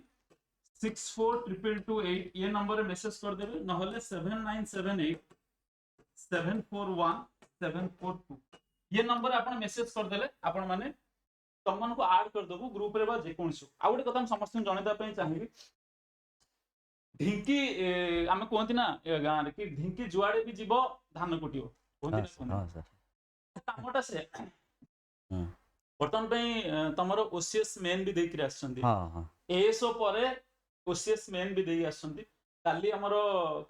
642228 ये नंबर मेसेज कर देवे नहले 7978 741 742 ये नंबर आपण मेसेज कर देले आपण माने तमन को ऐड कर दबु ग्रुप रे बा जे कोनसु आ गोटे कथा हम समस्त जणेदा पई चाहिबी ढिंकी आमे कोहंती ना गां रे कि ढिंकी जुआडे भी जीवो धान कुटियो कोहंती ना कोहंती हाँ सर कामटा से हम्म बर्तमान पई तमरो ओसीएस मेन भी देकरी आछंती हाँ हाँ एएसओ परे ओसीएस मेन भी देई आछंती काली हमरो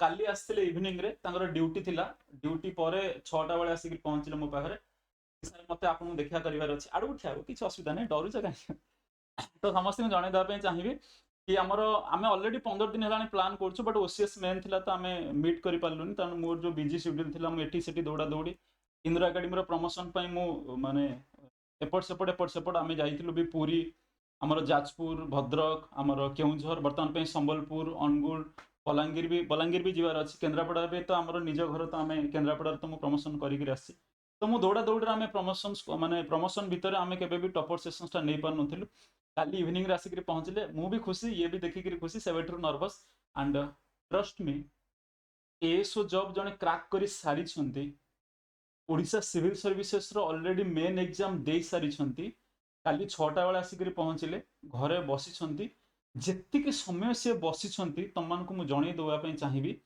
काली आस्थिले इवनिंग रे तांगर ड्यूटी थिला ड्यूटी परे 6टा बेले आसी पहुंचले मो पाखरे सर मते आपन देखा करिवार अछि आडू उठा किछ असुविधा नै डरु जगह तो समस्त जणै दवा ପାଇଁ ଚାହିଁବି कि आमर आमे ऑलरेडी 15 दिन हेलानी प्लान करछु बट ओसीएस मेन थिला तो आमे मीट करि पारलुनी त मोर जो बिजी शेड्यूल थिला मु एटी सेटी दौड़ा दौड़ी इंदिरा एकेडमी रो प्रमोशन पई मु माने एपट सेपट आमे जाइथिलु भी पूरी आमर जाजपुर भद्रक आमर केउझर बर्तमान पे संबलपुर अनुगुल बलांगीर भी जीवार अच्छी केन्द्रापड़ा भी तो आमर निज घर तो आम केन्द्रापड़ा तो मुझे प्रमोशन करी आसी तो मु दौड़ा दौड़ी आम प्रमोशन माने प्रमोशन भितर आम के टॉपर सेशनटा नहीं पार नु काली इवनिंग रे आसिक पहुँचले मु भी खुशी ये भी देखिक खुशी से nervous and trust me ASO job जने क्रैक कर सारी ओडिशा सिविल सर्विसेस रो ऑलरेडी मेन एग्जाम दे सारी काली 6टा बेले आसिक पहुँचले घरे बसी जेतिक समय से बसी तुम मानक मुझे जन देवाई चाहिए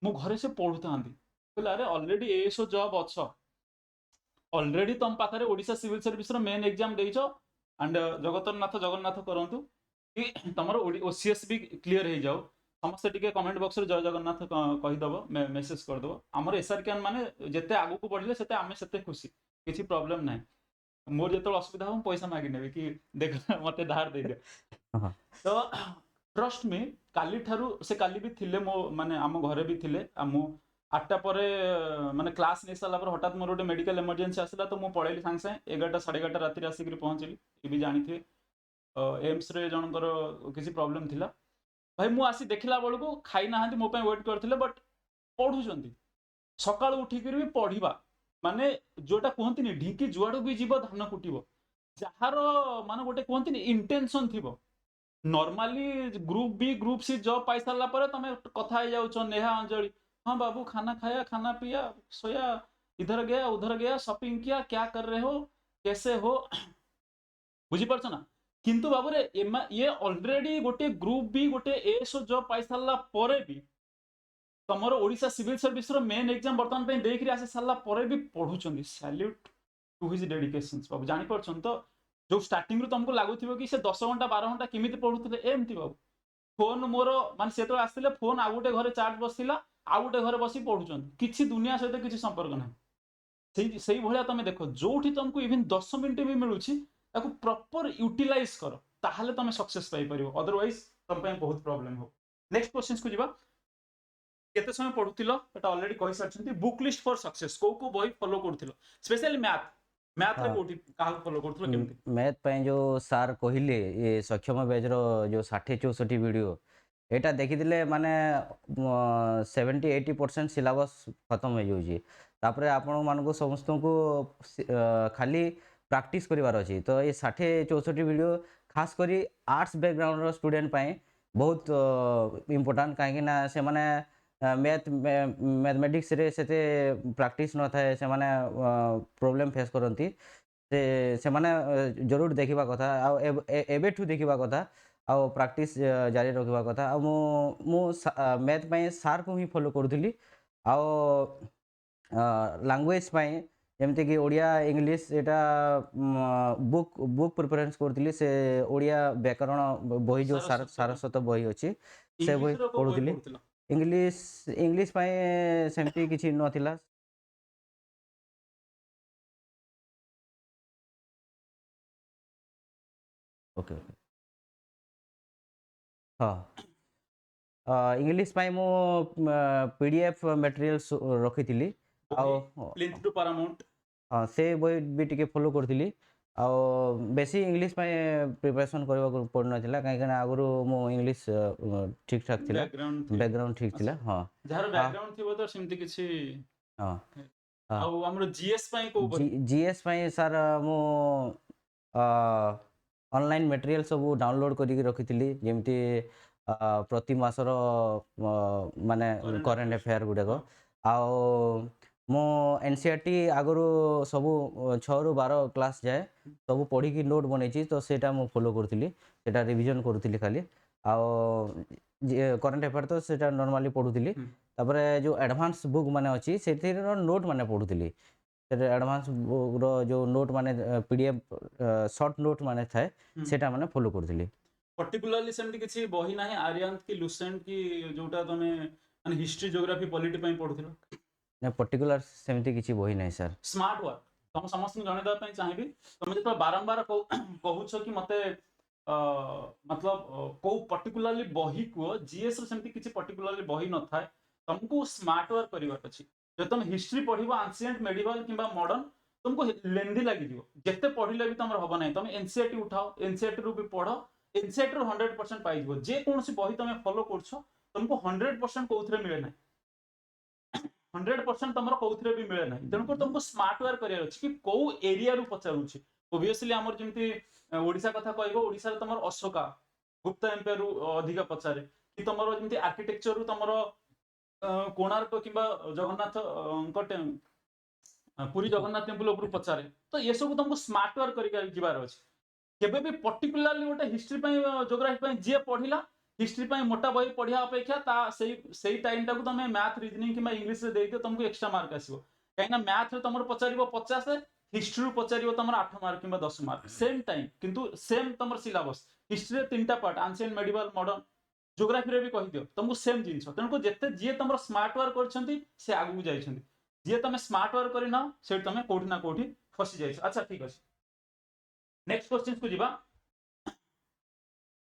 मो घरे से पढ़ु था कहले अरे ऑलरेडी एएसओ जॉब अच्छ ऑलरेडी तुम पाखे ओडिशा सिविल सर्विस रो मेन एग्जाम देइछ एंड जगन्नाथ करंतु कि तुम ओसीएस भी क्लियर हो जाओ समस्ते टिके कमेंट बॉक्स रे जय जगन्नाथ कहीदब मेसेज करदब आमर एसआर कैन माने जेते आगु को बढ़ले सेते आमे सेते खुशी किसी प्रॉब्लम नाही मोर जेतो असुविधा हो पैसा मागी नेबे कि देख मते धार दे दियो तो ट्रस्ट मी काली ठारू से काली भी थिले मो माने आम घरे भी थिले मु 8टा पर माने क्लास नहीं सारा पर हठात मोर गोटे मेडिकल इमरजेंसी आसला तो मु पळेली सांग सांग 11टा 11:30 राति आसिक पहुँचली ये भी जानी थे एम्स रे जनकर किसी प्रॉब्लम थिला भाई मु आसी देखला बेलू को खाई ना मो वेट करते बट पढ़ुंट सका उठिक भी पढ़ा माने जोटा कहती ढिंकी जुआड़ भी जीव धान कुटिब जार मान गोटे कहती इंटेंशन थी normally group B group C job पाई सारा पर तुम कथा ही जाऊच नेहा अंजलि हाँ बाबू खाना खाया खाना पिया सोया इधर गया उधर गया शॉपिंग किया क्या कर रहे हो कैसे हो बुझीपार ना किंतु बाबू रे ये ऑलरेडी गोटे ग्रुप बी गोटे एएसओ जॉब पाई सारा पर भी तमर ओडिशा सिविल सर्विस रो मेन एग्जाम बर्तमान पे देख आसी सारा पर भी पढ़ुचंदी सैल्यूट टू हिज डेडिकेशन बाबू जानी परछन तो जो स्टार्टिंग रू तुमको लागुथिबो कि से 10 घंटा 12 घंटा केमिति पढुथिले एमति बाबू फोन मोर माने से तो आस्थिले फोन आ गोटे घरे चार्ज बसिला आ गोटे घरे बसी पढुचंदी किछि दुनिया सहित किछि संपर्क नाही सेही भलिया तमे देखो जोठी तुमको इवन 10 मिनिट भी मिलुछि ताको प्रॉपर यूटिलाइज करो ताहले तमे सक्सेस पाई परिबो अदरवाइज तम पे बहुत प्रॉब्लम हो नेक्स्ट क्वेश्चंस को जिबा केते समय पढुथिलो एटा ऑलरेडी कहि सारछंती बुक लिस्ट फॉर सक्सेस को बही फॉलो करथिलो स्पेशली मैथ रे कोठी का फॉलो करथिलो केमति मैथ पे जो सार कहले ये सक्षम बैच रो जो 60 64 वीडियो ଏଇଟା ଦେଖିଥିଲେ ମାନେ 70-80% ସିଲାବସ୍ ଖତମ ହେଇଯାଉଛି। ତାପରେ ଆପଣମାନଙ୍କୁ ସମସ୍ତଙ୍କୁ ଖାଲି ପ୍ରାକ୍ଟିସ୍ କରିବାର ଅଛି। ତ ଏ 60-64 ଭିଡ଼ିଓ ଖାସ୍ କରି ଆର୍ଟ୍ସ ବ୍ୟାକଗ୍ରାଉଣ୍ଡର ଷ୍ଟୁଡେଣ୍ଟ ପାଇଁ ବହୁତ ଇମ୍ପୋର୍ଟାଣ୍ଟ, କାହିଁକି ନା ସେମାନେ ମ୍ୟାଥମେଟିକ୍ସରେ ସେତେ ପ୍ରାକ୍ଟିସ୍ ନଥାଏ, ସେମାନେ ପ୍ରୋବ୍ଲେମ୍ ଫେସ୍ କରନ୍ତି। ସେମାନେ ଜରୁର ଦେଖିବା କଥା, ଆଉ ଏବେଠୁ ଦେଖିବା କଥା, ଆଉ ପ୍ରାକ୍ଟିସ୍ ଜାରି ରଖିବା କଥା। ଆଉ ମୁଁ ମ୍ୟାଥ୍ ପାଇଁ ସାର୍କୁ ହିଁ ଫଲୋ କରୁଥିଲି। ଆଉ ଲାଙ୍ଗୁଏଜ୍ ପାଇଁ ଯେମିତିକି ଓଡ଼ିଆ ଇଂଲିଶ ଏଇଟା ବୁକ୍ ପ୍ରିଫରେନ୍ସ କରୁଥିଲି। ସେ ଓଡ଼ିଆ ବ୍ୟାକରଣ ବହି ଯେଉଁ ସାରସ୍ୱତ ବହି ଅଛି ସେ ବହି ଇଂଲିଶର କୋଉ ବହି ପଢ଼ୁଥିଲି। ପଢୁଥିଲ? ଇଂଲିଶ ପାଇଁ ସେମିତି କିଛି ନଥିଲା। ଓକେ ଓକେ ହଁ, ଇଂଲିଶ ପାଇଁ ମୁଁ PDF ମେଟେରିଆଲ୍ସ ରଖିଥିଲି। ଆଉ ପ୍ଲିନ୍ଥ ଟୁ ପାରାମାଉଣ୍ଟ। ହଁ, ସେ ବହି ବି ଟିକେ ଫଲୋ କରିଥିଲି। ଆଉ ବେଶୀ ଇଂଲିଶ ପାଇଁ ପ୍ରିପାରେସନ୍ କରିବାକୁ ପଡ଼ିନଥିଲା, କାହିଁକିନା ଆଗରୁ ମୁଁ ଇଂଲିଶ ଠିକ୍ ଠାକ୍ ଥିଲା, ବ୍ୟାକଗ୍ରାଉଣ୍ଡ ଠିକ୍ ଥିଲା। ହଁ ଯାହାର ବ୍ୟାକଗ୍ରାଉଣ୍ଡ ଥିବ ତ ସେମିତି କିଛି। ହଁ ଆଉ ଆମର GS ପାଇଁ କୋଉ ବହି? GS ପାଇଁ ସାର୍ ମୁଁ ଅନଲାଇନ୍ ମେଟେରିଆଲ୍ ସବୁ ଡାଉନଲୋଡ଼ କରିକି ରଖିଥିଲି, ଯେମିତି ପ୍ରତି ମାସର ମାନେ କରେଣ୍ଟ ଆଫେୟାର୍ ଗୁଡ଼ାକ। ଆଉ ମୁଁ NCERT ଆଗରୁ ସବୁ 6ରୁ 12 କ୍ଲାସ୍ ଯାଏ ସବୁ ପଢ଼ିକି ନୋଟ୍ ବନେଇଛି, ତ ସେଇଟା ମୁଁ ଫଲୋ କରୁଥିଲି, ସେଇଟା ରିଭିଜନ୍ କରୁଥିଲି ଖାଲି। ଆଉ କରେଣ୍ଟ ଆଫେୟାର୍ ତ ସେଇଟା ନର୍ମାଲି ପଢ଼ୁଥିଲି। ତାପରେ ଯେଉଁ ଆଡ଼ଭାନ୍ସ ବୁକ୍ ମାନେ ଅଛି ସେଥିର ନୋଟ୍ ମାନେ ପଢ଼ୁଥିଲି। ସେଟା ଆଡ଼ଭାନ୍ସ ବୁକ୍ର ଯେଉଁ ନୋଟ୍ ମାନେ PDF ସର୍ଟ ନୋଟ୍ ମାନେ ଥାଏ ସେଇଟା ମାନେ ଫଲୋ କରୁଥିଲି। ପର୍ଟିକୁଲାରଲି ସେମିତି କିଛି ବହି ନାହିଁ ଆରିଆନ୍ଥ କି ଲୁସେଣ୍ଟ କି ଯୋଉଟା ତମେ ମାନେ ହିଷ୍ଟ୍ରି ଜିଓଗ୍ରାଫି ପଲିଟି ପାଇଁ ପଢୁଥିଲ? ନା, ପର୍ଟିକୁଲାର ସେମିତି କିଛି ବହି ନାହିଁ ସାର୍। ସ୍ମାର୍ଟ ୱାର୍କ ତମ ସମସ୍ତଙ୍କୁ ଜଣେଇଦେବା ପାଇଁ ଚାହିଁବି, ତମେ ଯେତେବେଳେ ବାରମ୍ବାର କହୁଛ କି ମତେ मतलब କୋଉ ପର୍ଟିକୁଲାରଲି ବହି କୁହ, GS ର ସେମିତି କିଛି ପର୍ଟିକୁଲାରଲି ବହି ନଥାଏ। ତମକୁ ସ୍ମାର୍ଟ ୱାର୍କ କରିବାର ଅଛି। ଯଦି ତମେ ହିଷ୍ଟ୍ରି ପଢିବ ଆନ୍ସିଏଣ୍ଟ ମେଡିଭାଲ କିମ୍ବା ମଡର୍ନ, तुमको लेंदी लगी जिते पढ़ले भी तुम हम ना। तुम एनसीईआरटी उठाओ, एनसीईआरटी रु भी पढ़, एनसीईआरटी 100% पाई जे कौन बही तुम फॉलो कर तुमको 100% कौन मिले ना, 100% तुम कौन भी मिले ना। तेणुक तुमको स्मार्ट वर्क करार अच्छी कि कौ एरिया रु पचारूँ। ओबियसली आम जमी ओडिशा कथा कह, ओडिशा तुम अशोका गुप्ता एम्पायर रु अधिक पचारे कि तुम जमी आर्किटेक्चर तुम कोणार्क कि जगन्नाथ पुरी जगन्नाथ टेम्पल उपर पचारे। तो ये सब तुमको स्मार्ट वर्क कर केबे भी पर्टिकुलरली गोटे हिस्ट्री जोग्राफी जी पढ़िला हिस्ट्री मोटा बही पढ़िया अपेक्षा सही टाइम टाक तुम मैथ रीजनिंग कि इंग्लिश रे देदियो, तुमको एक्स्ट्रा मार्क आसीबो। कहीं मैथ रे तुम पचार 50, हिस्ट्री पचार तुम 8 मार्क कि 10 मार्क सेम टाइम, किंतु सेम तुम सिलेबस। हिस्ट्री 3टा part ancient medieval modern, geography रे भी कहि दियो तुमको सेम जिंस। तेणुक जेते जी तुम स्मार्ट वर्क करछंती से आगु जाइछंती, जी तुम स्मार्ट वर्क करना से तुम कोठी ना कोठी फसी जाइछ। अच्छा ठीक अछि, नेक्स्ट क्वेश्चन को जीवा।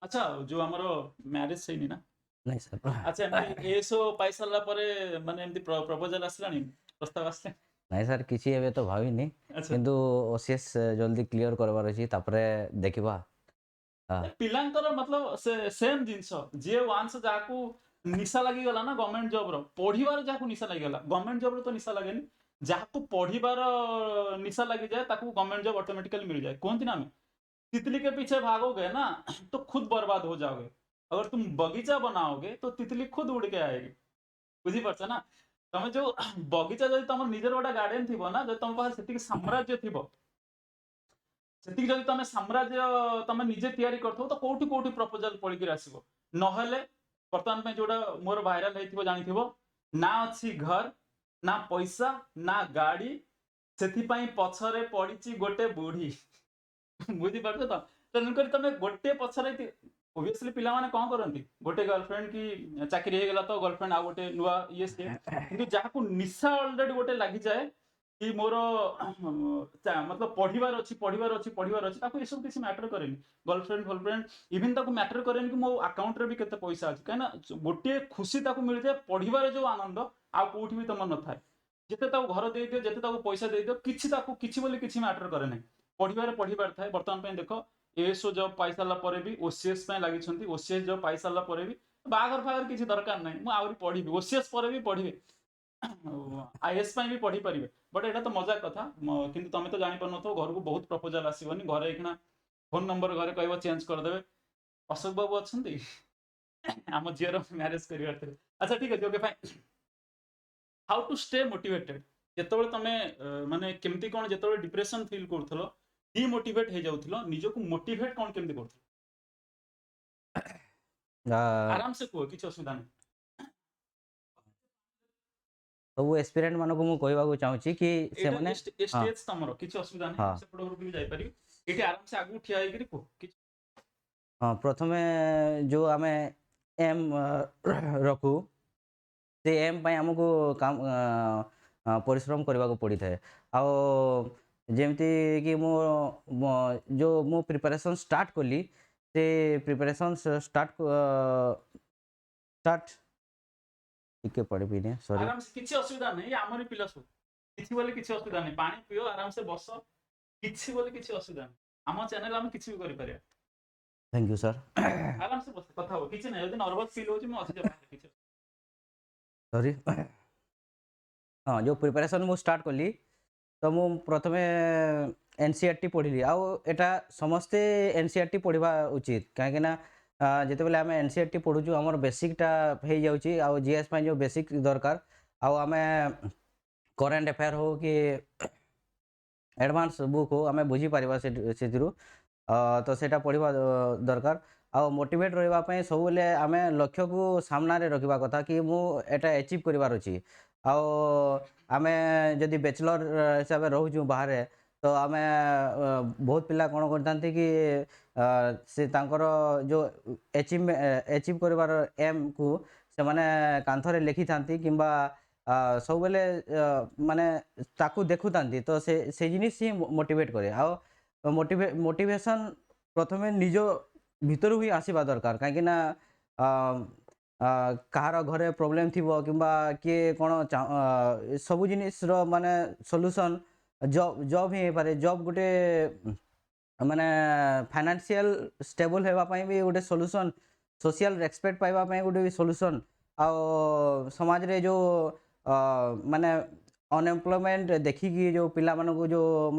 अच्छा जो हमर मैरिज सही ना? नहीं सर। अच्छा एमती एसो पाई सारला परे माने एमती प्रपोजल आसलानी, प्रस्ताव आसले? नहीं सर, किसी एबे तो भाविनी, किंतु ओसीएस जल्दी क्लियर करबार अछि, तापरे देखिबा। पिलांकर मतलब सेम जिंस जे वांस जाकू निशा लगी गला ना गवर्नमेंट जॉब रो, पढ़िबार जाकू निशा लगी गला। गवर्नमेंट जॉब रो तो निशा लागेनी, जाकू पढ़िबार निशा लगी जाए ताकू गवर्नमेंट जॉब ऑटोमेटिकली मिल जाए। कहती ना हमें तितली के पीछे भागोगे ना तो खुद बर्बाद हो जाओगे, अगर तुम बगीचा बनाओगे तो तितली खुद उड़ के आएगी। बुझी पारछ ना? तुम जो बगीचा जब तुम निजर गोटे गार्डन थी ना, जब तुम पास सेतिक साम्राज्य थी, सेतिक जब तुम साम्राज्य तुम निजे तैयारी करथो तो कोठी कोठी प्रपोजल पड़िक आसीबो। नहले वर्तमान पे जोड़ा मोर वायरल हेतिबो जानिथिबो, ना अछि घर ना पैसा ना गाड़ी, सेथिपाई पछरे पड़िची गोटे बुढ़ी। बुझी पारछ तो? तेणुक तुम गोटे पछरे ओबियसली पिला माने कौन करंती, गोटे गर्लफ्रेंड की चाकरी हे गला तो गर्लफ्रेंड आ गोटे नुआ ये से, किंतु जाकू निशा ऑलरेडी गोटे लागि जाए कि मोर मतलब पढ़िबार अछि पढ़िबार अछि पढ़िबार अछि, ताको ए सब किसी मैटर करेनी। गर्लफ्रेंड गर्लफ्रेंड इवन ताको मैटर करेनी कि मो अकाउंट रे भी केते पैसा अछि, काना गोटे खुशी ताको मिल जाए पढ़िबार जो आनंद आ कोठी भी तम न थाए। जेते ताको घर दे दियो, जेते ताको पैसा दे दियो, किछि ताको किछि बोली किछि मैटर करे नै। पढ़िबार थाए। वर्तमान पे देखो एएसओ जॉब पाई सारला परे भी ओसीएस पे लागि छंती, ओसीएस जॉब पाई सारला परे भी ବାହାଘର ଫାଘର କିଛି ଦରକାର ନାହିଁ, ମୁଁ ଆହୁରି ପଢିବି, ଓସିଏସ୍ ପରେ ବି ପଢିବି, ଆଇଏଏସ୍ ପାଇଁ ବି ପଢି ପାରିବେ। ବଟ୍ ଏଇଟା ତ ମଜାକ କଥା, କିନ୍ତୁ ତମେ ତ ଜାଣିପାରୁନଥିବ ଘରକୁ ବହୁତ ପ୍ରପୋଜାଲ ଆସିବନି, ଘରେ ଏଇଖିଣା ଫୋନ ନମ୍ବର ଘରେ କହିବ ଚେଞ୍ଜ କରିଦେବେ। ଅଶୋକ ବାବୁ ଅଛନ୍ତି ଆମ ଝିଅର ମ୍ୟାରେଜ କରିବାର ଥିଲା। ଆଚ୍ଛା ଠିକ ଅଛି, okay fine. How to stay motivated, ଯେତେବେଳେ ତମେ ମାନେ କେମିତି କଣ ଯେତେବେଳେ ଡିପ୍ରେସନ ଫିଲ୍ କରୁଥିଲ, ଡିମୋଟିଭେଟ୍ ହେଇଯାଉଥିଲ, ନିଜକୁ ମୋଟିଭେଟ୍ କଣ କେମିତି କରୁଥିଲ? ଆରାମ ସେ କୁହ, କିଛି ଅସୁବିଧା ନାହିଁ। ସବୁ ଏସ୍ପିରାଣ୍ଟ ମାନଙ୍କୁ ମୁଁ କହିବାକୁ ଚାହୁଁଛି କି ଏଇଟା ସେମାନେ ଏ ହଁ ଷ୍ଟେଜ ତମର, କିଛି ଅସୁବିଧା ନାହିଁ, ହଁ ମୁଁ ସେପଟ ଘରକୁ ବି ଯାଇପାରିବି, ଏଇଠି ଆରାମସେ ଆଗକୁ ଠିଆ ହେଇକିରି କୁହ କିଛି। ହଁ ପ୍ରଥମେ ଯେଉଁ ଆମେ ଏମ୍ ରଖୁ, ସେ ଏମ୍ ପାଇଁ ଆମକୁ ପରିଶ୍ରମ କରିବାକୁ ପଡ଼ିଥାଏ। ଆଉ ଯେମିତିକି ଯେଉଁ ମୁଁ ପ୍ରିପାରେସନ୍ ଷ୍ଟାର୍ଟ କଲି, ସେ ପ୍ରିପାରେସନ୍ ଷ୍ଟାର୍ଟ ଟିକେ ପଢ଼ିବିନି ସରି। ଆରାମସେ କିଛି ଅସୁବିଧା ନାହିଁ, ଆମରି ପିଲା ସବୁ, କିଛି ବୋଲି କିଛି ଅସୁବିଧା ନାହିଁ, ପାଣି ପିଅ, ଆରାମସେ ବସ, କିଛି ବୋଲି କିଛି ଅସୁବିଧା ନାହିଁ, ଆମ ଚ୍ୟାନେଲ ଆମେ କିଛି ବି କରିପାରିବା। Thank you sir. ଆରାମସେ ବସ, କଥା ହବ, କିଛି ନାହିଁ, ଯଦି ନର୍ଭସ ଫିଲ୍ ହଉଛି ମୁଁ ଅଛି ଯେ ବାହାରେ, କିଛି ସରି। ହଁ ଯେଉଁ ପ୍ରିପାରେସନ୍ ମୁଁ ଷ୍ଟାର୍ଟ କଲି, ତ ମୁଁ ପ୍ରଥମେ NCERT ପଢ଼ିଲି। ଆଉ ଏଇଟା ସମସ୍ତେ NCERT ପଢ଼ିବା ଉଚିତ, କାହିଁକିନା ଯେତେବେଳେ ଆମେ NCERT ପଢ଼ୁଛୁ ଆମର ବେସିକ୍ଟା ହେଇଯାଉଛି, ଆଉ GS ପାଇଁ ଯେଉଁ ବେସିକ୍ ଦରକାର, ଆଉ ଆମେ କରେଣ୍ଟ ଆଫେୟାର ହଉ କି ଆଡ଼ଭାନ୍ସ ବୁକ୍ ହଉ ଆମେ ବୁଝିପାରିବା ସେଥିରୁ, ତ ସେଇଟା ପଢ଼ିବା ଦରକାର। ଆଉ ମୋଟିଭେଟ୍ ରହିବା ପାଇଁ ସବୁବେଳେ ଆମେ ଲକ୍ଷ୍ୟକୁ ସାମ୍ନାରେ ରଖିବା କଥା କି ମୁଁ ଏଇଟା ଆଚିଭ୍ କରିବାର ଅଛି। ଆଉ ଆମେ ଯଦି ବ୍ୟାଚଲର ହିସାବରେ ରହୁଛୁ ବାହାରେ, ତ ଆମେ ବହୁତ ପିଲା କ'ଣ କରିଥାନ୍ତି କି ସେ ତାଙ୍କର ଯେଉଁ ଆଚିଭ୍ କରିବାର ଏମ୍କୁ ସେମାନେ କାନ୍ଥରେ ଲେଖିଥାନ୍ତି କିମ୍ବା ସବୁବେଳେ ମାନେ ତାକୁ ଦେଖୁଥାନ୍ତି, ତ ସେ ଜିନିଷ ହିଁ ମୋଟିଭେଟ୍ କରେ। ଆଉ ମୋଟିଭେସନ୍ ପ୍ରଥମେ ନିଜ ଭିତରୁ ହିଁ ଆସିବା ଦରକାର, କାହିଁକିନା କାହାର ଘରେ ପ୍ରୋବ୍ଲେମ୍ ଥିବ କିମ୍ବା କିଏ କ'ଣ ସବୁ ଜିନିଷର ମାନେ ସଲ୍ୟୁସନ୍ ଜବ୍ ହିଁ ହେଇପାରେ। ଜବ୍ ଗୋଟେ ମାନେ ଫାଇନାନ୍ସିଆଲ୍ ଷ୍ଟେବଲ୍ ହେବା ପାଇଁ ବି ଗୋଟେ ସଲ୍ୟୁସନ୍, ସୋସିଆଲ୍ ରେସ୍ପେକ୍ଟ ପାଇବା ପାଇଁ ଗୋଟେ ବି ସଲ୍ୟୁସନ୍। ଆଉ ସମାଜରେ ଯେଉଁ ମାନେ ଅନଏମ୍ପ୍ଲୟମେଣ୍ଟ ଦେଖିକି ଯେଉଁ ପିଲାମାନଙ୍କୁ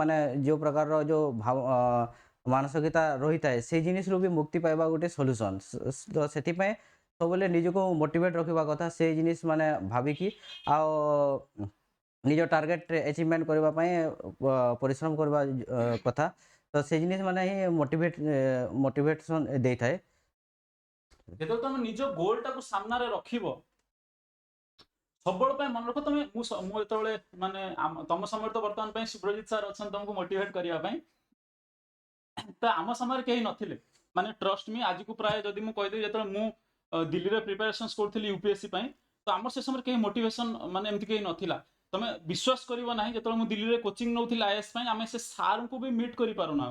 ମାନେ ଯେଉଁ ପ୍ରକାରର ଯେଉଁ ମାନସିକତା ରହିଥାଏ, ସେଇ ଜିନିଷରୁ ବି ମୁକ୍ତି ପାଇବା ଗୋଟେ ସଲ୍ୟୁସନ୍। ତ ସେଥିପାଇଁ ସବୁବେଳେ ନିଜକୁ ମୋଟିଭେଟ୍ ରଖିବା କଥା, ସେଇ ଜିନିଷ ମାନେ ଭାବିକି, ଆଉ ନିଜ ଟାର୍ଗେଟ୍ ଆଚିଭମେଣ୍ଟ କରିବା ପାଇଁ ପରିଶ୍ରମ କରିବା କଥା। ତ ସେ ଜିନିଷ ମାନେ ହିଁ ମୋଟିଭେସନ୍ ଦେଇଥାଏ। ଯେତେବେଳେ ତମେ ନିଜ ଗୋଲଟାକୁ ସାମ୍ନାରେ ରଖିବ, ସବୁବେଳେ ପାଇଁ ମନେ ରଖ, ତମେ ମୁଁ ଯେତେବେଳେ ମାନେ ତମ ସମୟରେ ତ ବର୍ତ୍ତମାନ ପାଇଁ ସୁବ୍ରଜିତ ସାର୍ ଅଛନ୍ତି ତମକୁ ମୋଟିଭେଟ୍ କରିବା ପାଇଁ, ତ ଆମ ସମୟରେ କେହି ନଥିଲେ, ମାନେ ଟ୍ରଷ୍ଟ ମି, ଆଜିକୁ ପ୍ରାୟ ଯଦି ମୁଁ କହିଦେବି, ଯେତେବେଳେ ମୁଁ ଦିଲ୍ଲୀରେ ପ୍ରିପାରେସନ୍ସ କରୁଥିଲି ୟୁପିଏସସି ପାଇଁ, ତ ଆମର ସେ ସମୟରେ କେହି ମୋଟିଭେସନ୍ ମାନେ ଏମିତି କେହି ନଥିଲା। ତମେ ବିଶ୍ୱାସ କରିବ ନାହିଁ, ଯେତେବେଳେ ମୁଁ ଦିଲ୍ଲୀରେ କୋଚିଂ ନେଉଥିଲି ଆଇଏଏସ୍ ପାଇଁ, ଆମେ ସେ ସାର୍ଙ୍କୁ ବି ମିଟ୍ କରିପାରୁନା।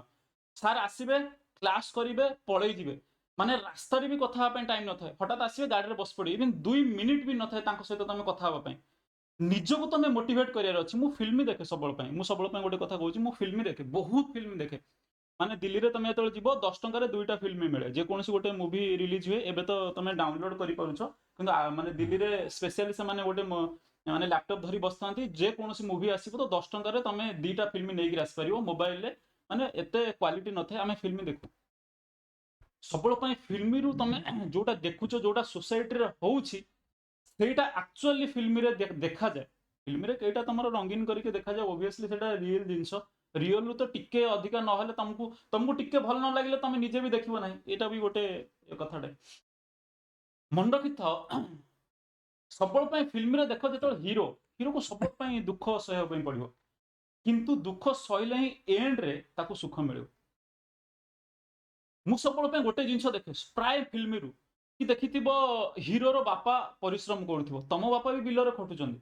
ସାର୍ ଆସିବେ, କ୍ଲାସ୍ କରିବେ, ପଳେଇ ଯିବେ, ମାନେ ରାସ୍ତାରେ ବି କଥା ହେବା ପାଇଁ ଟାଇମ୍ ନଥାଏ, ହଠାତ୍ ଆସିବେ ଗାଡ଼ିରେ ବସି ପଡ଼ିବେ, ଇଭେନ୍ 2 ମିନିଟ୍ ବି ନଥାଏ ତାଙ୍କ ସହିତ ତମେ କଥା ହେବା ପାଇଁ। ନିଜକୁ ତମେ ମୋଟିଭେଟ୍ କରିବାର ଅଛି। ମୁଁ ଫିଲ୍ମ ଦେଖେ ସବୁବେଳେ ପାଇଁ, ମୁଁ ସବୁବେଳେ ପାଇଁ ଗୋଟେ କଥା କହୁଛି, ମୁଁ ଫିଲ୍ମ ଦେଖେ, ବହୁତ ଫିଲ୍ମ ଦେଖେ। ମାନେ ଦିଲ୍ଲୀରେ ତମେ ଯେତେବେଳେ ଯିବ 10 ଟଙ୍କାରେ 2ଟା ଫିଲ୍ମ ମିଳେ, ଯେକୌଣସି ଗୋଟେ ମୁଭି ରିଲିଜ୍ ହୁଏ, ଏବେ ତ ତମେ ଡାଉନଲୋଡ୍ କରିପାରୁଛ, କିନ୍ତୁ ମାନେ ଦିଲ୍ଲୀରେ ସ୍ପେଶିଆଲି ସେମାନେ ଗୋଟେ ମାନେ ଲ୍ୟାପଟପ୍ ଧରି ବସିଥାନ୍ତି, ଯେକୌଣସି ମୁଭି ଆସିବ ତ 10 ଟଙ୍କାରେ ତମେ 2ଟା ଫିଲ୍ମ ନେଇକି ଆସିପାରିବ ମୋବାଇଲରେ, ମାନେ ଏତେ କ୍ୱାଲିଟି ନଥାଏ, ଆମେ ଫିଲ୍ମ ଦେଖୁ ସବୁବେଳେ ପାଇଁ। ଫିଲ୍ମରୁ ତମେ ଯୋଉଟା ଦେଖୁଛ, ଯୋଉଟା ସୋସାଇଟିରେ ହଉଛି, ସେଇଟା ଆକ୍ଚୁଆଲି ଫିଲ୍ମରେ ଦେଖାଯାଏ। ଫିଲ୍ମରେ କେଇଟା ତମର ରଙ୍ଗୀନ କରିକି ଦେଖାଯାଏ, ଓବିୟସଲି ସେଟା ରିଏଲ ଜିନିଷ, ରିଅଲରୁ ତ ଟିକେ ଅଧିକା ନହେଲେ ତମକୁ ଟିକେ ଭଲ ନ ଲାଗିଲେ ତମେ ନିଜେ ବି ଦେଖିବ ନାହିଁ, ଏଇଟା ବି ଗୋଟେ କଥାଟେ ମନେ ରଖିଥାଅ। ସବୁବେଳେ ପାଇଁ ଫିଲ୍ମରେ ଦେଖ, ଯେତେବେଳେ ହିରୋକୁ ସବୁବେଳେ ପାଇଁ ଦୁଃଖ ସହିବା ପାଇଁ ପଡିବ, କିନ୍ତୁ ଦୁଃଖ ସହିଲେ ହିଁ ଏଣ୍ଡରେ ତାକୁ ସୁଖ ମିଳିବ। ମୁଁ ସବୁବେଳେ ପାଇଁ ଗୋଟେ ଜିନିଷ ଦେଖେ ପ୍ରାୟ ଫିଲ୍ମରୁ, କି ଦେଖିଥିବ ହିରୋର ବାପା ପରିଶ୍ରମ କରୁଥିବ, ତମ ବାପା ବି ବିଲରେ ଖଟୁଛନ୍ତି,